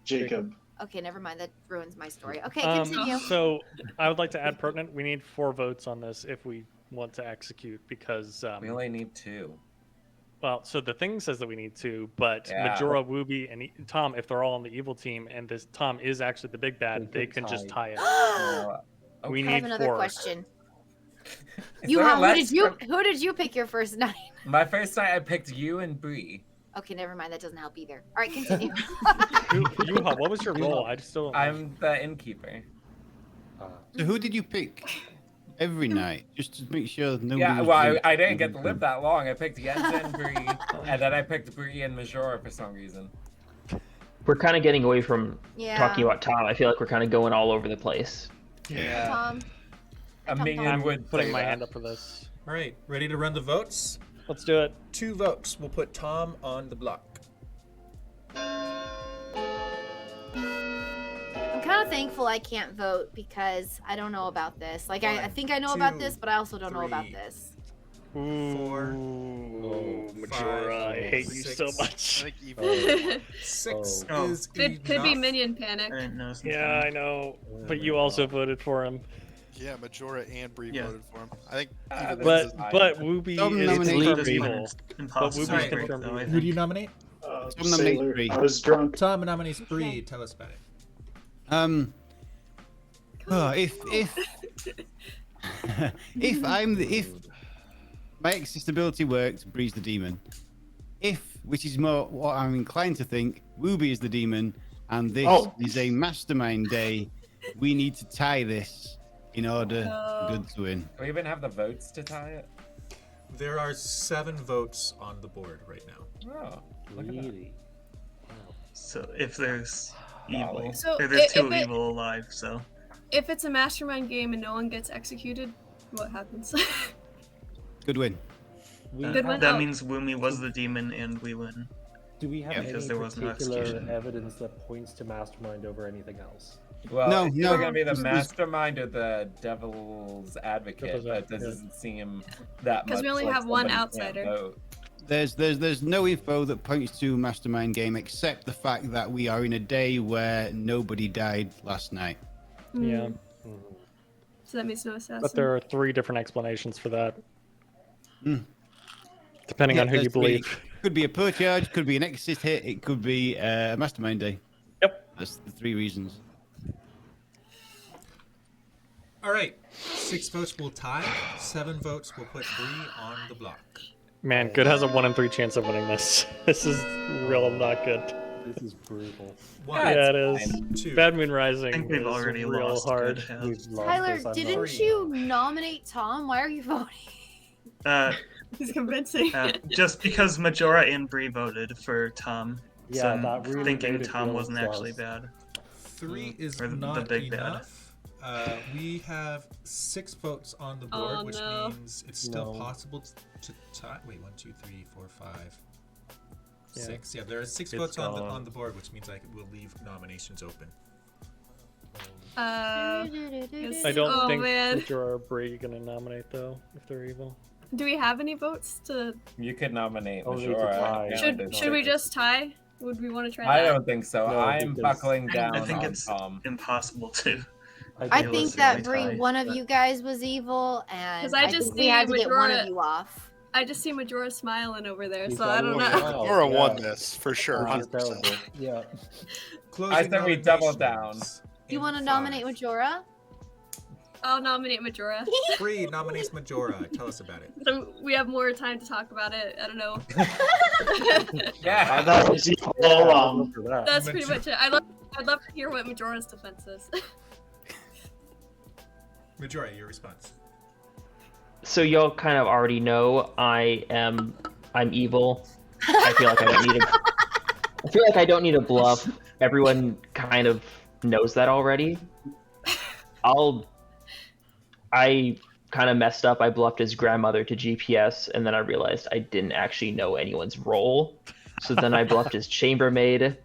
Jacob. Okay, never mind. That ruins my story. Okay, continue. So I would like to add pertinent. We need 4 votes on this if we want to execute, because we only need 2. Well, so the thing says that we need 2, but Yeah. Majora, Wooby, and Tom, if they're all on the evil team, and this Tom is actually the big bad, they can just tie it. We I have need another 4. question. Is there a Who did you pick your first night? My first night, I picked you and Bree. Okay, never mind. That doesn't help either. All right, continue. Yuha, what was your role? I just don't. I'm the innkeeper. So who did you pick every night, just to make sure nobody? Yeah, was well, drunk? I didn't get to live that long. I picked Jens and Bree, and then I picked Bree and Majora for some reason. We're kind of getting away from Yeah. talking about Tom. I feel like we're kind of going all over the place. Yeah. Tom. A minion I'm would putting say my that. hand up for this. All right, ready to run the votes? Let's do it. 2 votes. We'll put Tom on the block. I'm kind of thankful I can't vote because I don't know about this. Like, I think I know about this, but I also don't know about this. Ooh, Majora, I hate you so much. 6 Oh. is Could be enough. minion panic. I didn't know. Yeah, I know, but you also voted for him. Yeah, Majora and Bree Yeah. voted for him. I think. But Wooby is confirmed evil. But Wooby's Sorry, confirmed evil. who do you nominate? Tom nominates Bree. I was drunk. Tom nominates Bree. Tell us about it. If my exist ability works, Bree's the demon. Which is more what I'm inclined to think, Wooby is the demon, and this is a mastermind day. We need to tie this in order for good to win. Do we even have the votes to tie it? There are 7 votes on the board right now. Oh, Really? So if there's evil, So there's if 2 it- evil alive. So If it's a mastermind game and no one gets executed, what happens? Good win. Good one. that Oh. means Woomy was the demon and we win. Do we have because any there was no particular execution. evidence that points to Mastermind over anything else? Well, No, it's no. either gonna be the This- mastermind or the devil's advocate, Devil's but advocate. it doesn't seem that much. 'Cause we only like have one somebody can't outsider. vote. There's no info that points to a mastermind game except the fact that we are in a day where nobody died last night. Yeah, So that means no assassin. but there are 3 different explanations for that, Hmm. depending on who there's you three. believe. Could be a per charge, could be an exit hit, it could be a mastermind day. Yep. That's the 3 reasons. All right, 6 votes will tie. 7 votes will put Bree on the block. Man, Good has a 1 in 3 chance of winning this. This is real not good. This is brutal. Yeah, it is. 2. Bad Moon Rising I think we've is already real lost. hard. Good House. We've lost Tyler, this, I'm didn't not- you nominate Tom? Why are you voting? He's convincing. Just because Majora and Bree voted for Tom. Yeah, so I'm that really thinking made it Tom real wasn't actually close. bad. 3 is Or the not big bad. enough. We have 6 votes on the board, Oh, which no. means it's still No. possible to tie. Wait, 1, 2, 3, 4, 5, Yeah. 6. Yeah, there are 6 It's votes on gone. the board, which means I will leave nominations open. I Yes. don't Oh, think man. Majora or Bree gonna nominate though if they're evil. Do we have any votes to? You could nominate Only to Majora. tie. Yeah, Should there's should we six. just tie? Would we want to try I that? don't think so. No, I'm because- buckling down I think on it's Tom. impossible to. I Yeah, think let's that say Bree, tie, one of but- you guys was evil, and 'Cause I I just think we see had to get one Majora- of you off. I just see Majora smiling over there, He's so I got don't one know. smile. Or a Yeah. oneness for sure. Which is 100%. terrible. Yeah. Closing I said we double nominations You in want to 5. nominate Majora? I'll nominate Majora. Bree nominates Majora. Tell us about it. So we have more time to talk about it. I don't know. Yeah. That was all along. For that. That's pretty much it. I'd love to hear what Majora's defense is. Majora, your response. So y'all kind of already know I'm evil. I feel like I don't need a I feel like I don't need a bluff. Everyone kind of knows that already. I kind of messed up. I bluffed his grandmother to GPS, and then I realized I didn't actually know anyone's role. So then I bluffed his chambermaid,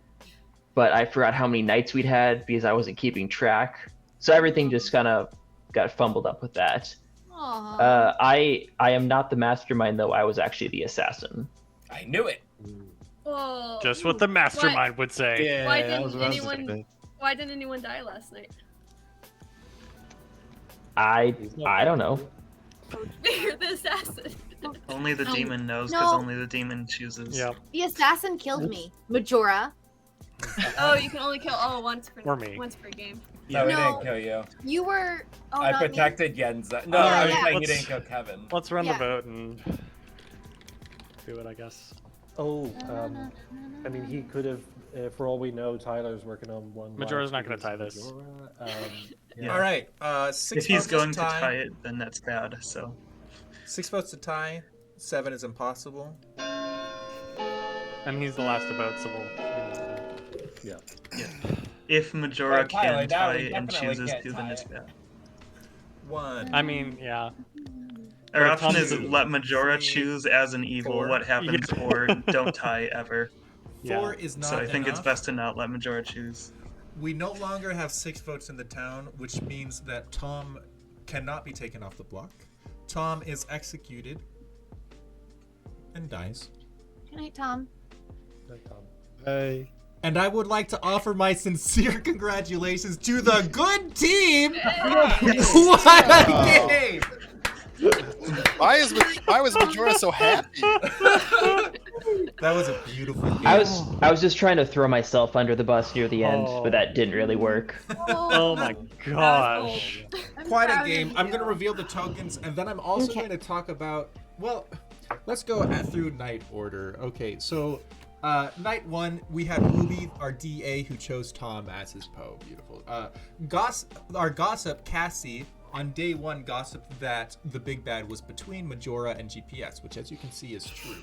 but I forgot how many nights we'd had because I wasn't keeping track. So everything just kind of got fumbled up with that. I am not the mastermind, though. I was actually the assassin. I knew it. Oh, Just what the mastermind would say. Yeah, Why that was didn't what I was gonna anyone? say. Why didn't anyone die last night? I don't know. You're the assassin. Only the No. demon knows because No. only the demon chooses. Yeah. The assassin killed me, Majora. Oh, you can only kill once per Or me. Once per game. No, we No. didn't kill you. You were. Oh, I not me. protected Yenza. No, Yeah, I was yeah. saying you Let's- didn't kill Kevin. Let's run Yeah. the vote and do it, I guess. Oh, I mean, he could have. For all we know, Tyler's working on one. Majora's live not gonna because tie this. Majora, Yeah. All right. 6 If he's votes going to to tie. tie it, then that's bad. So 6 votes to tie. 7 is impossible. And he's the last to vote, so we'll. Yeah. if Majora Well, Tyler, can now tie we and definitely chooses can't to, then tie it's it. bad. 1. I mean, yeah. Our But option is Tom- let Majora 3, choose as an evil 4. what happens, or don't tie ever. 4 is not So I think it's enough. best to not let Majora choose. We no longer have 6 votes in the town, which means that Tom cannot be taken off the block. Tom is executed and dies. Good night, Tom. Hey. And I would like to offer my sincere congratulations to the good team who won a game. Why was Majora so happy? That was a beautiful game. I was just trying to throw myself under the bus near the end, but that didn't really work. Oh my gosh. Quite a proud game. of I'm you. going to reveal the tokens, and then I'm also Okay. going to talk about. Well, let's go through night order. Okay, so night 1 we had Ruby, our DA, who chose Tom as his Poe. Beautiful. Our gossip Cassie. On day 1, gossiped that the big bad was between Majora and GPS, which, as you can see, is true.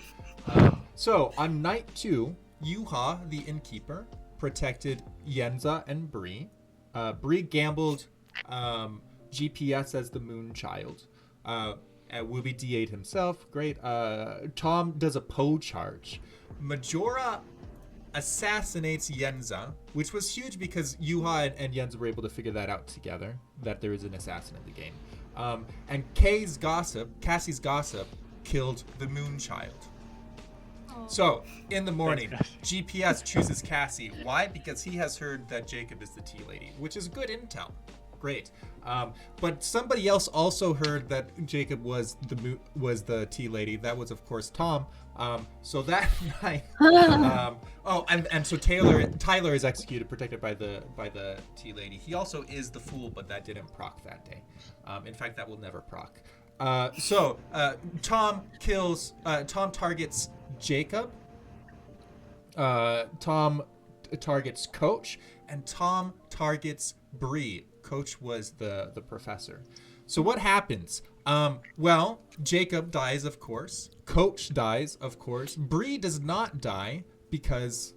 So on night 2, Yuha, the innkeeper, protected Yenza and Bree. Bree gambled GPS as the Moonchild. Wooby DA'd himself. Great. Tom does a Poe charge. Majora assassinates Yenza, which was huge because Yuha and Yenza were able to figure that out together, that there is an assassin in the game. And Cassie's gossip, killed the Moonchild. So, in the morning, GPS chooses Cassie. Why? Because he has heard that Jacob is the tea lady, which is good intel. Great. But somebody else also heard that Jacob was the tea lady. That was, of course, Tom. So that night, so Tyler is executed, protected by the tea lady. He also is the fool, but that didn't proc that day. In fact, that will never proc. Tom targets Jacob. Tom targets Coach, and Tom targets Bree. Coach was the professor. So what happens? Well, Jacob dies, of course. Coach dies, of course. Bree does not die because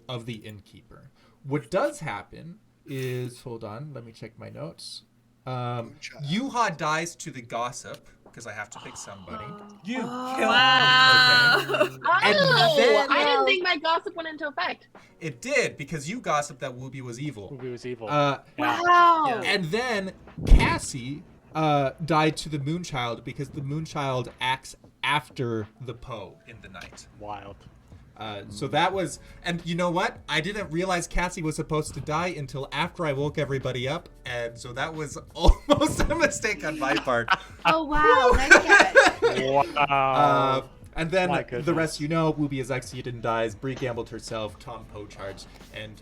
of the innkeeper. What does happen is, hold on, let me check my notes. Yuha dies to the gossip because I have to pick somebody. You killed Wow. me. And Oh, then- I didn't think my gossip went into effect. It did, because you gossiped that Wooby was evil. Wooby was evil. Wow. And then Cassie died to the Moonchild because the Moonchild acts after the Poe in the night. Wild. So that was, and you know what? I didn't realize Cassie was supposed to die until after I woke everybody up, and so that was almost a mistake on my part. Oh wow, nice catch. Wow. And then My the goodness. rest, you know, Wooby is executed and dies. Bree gambled herself. Tom Poe charged, and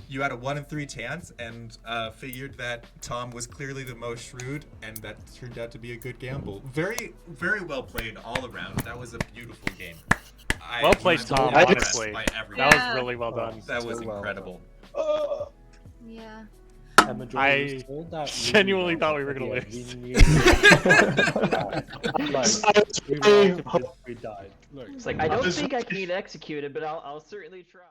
you had a 1 in 3 chance, and figured that Tom was clearly the most shrewd, and that turned out to be a good gamble. Very, very well played all around. That was a beautiful game. Well played, was Tom, impressed honestly. by That everyone. was really well done. That was Very well incredible. Yeah. And Majora I was told that genuinely thought we were gonna yeah, lose. we knew we were all convinced we died. Look, It's like, I don't think I can get executed, but I'll certainly try.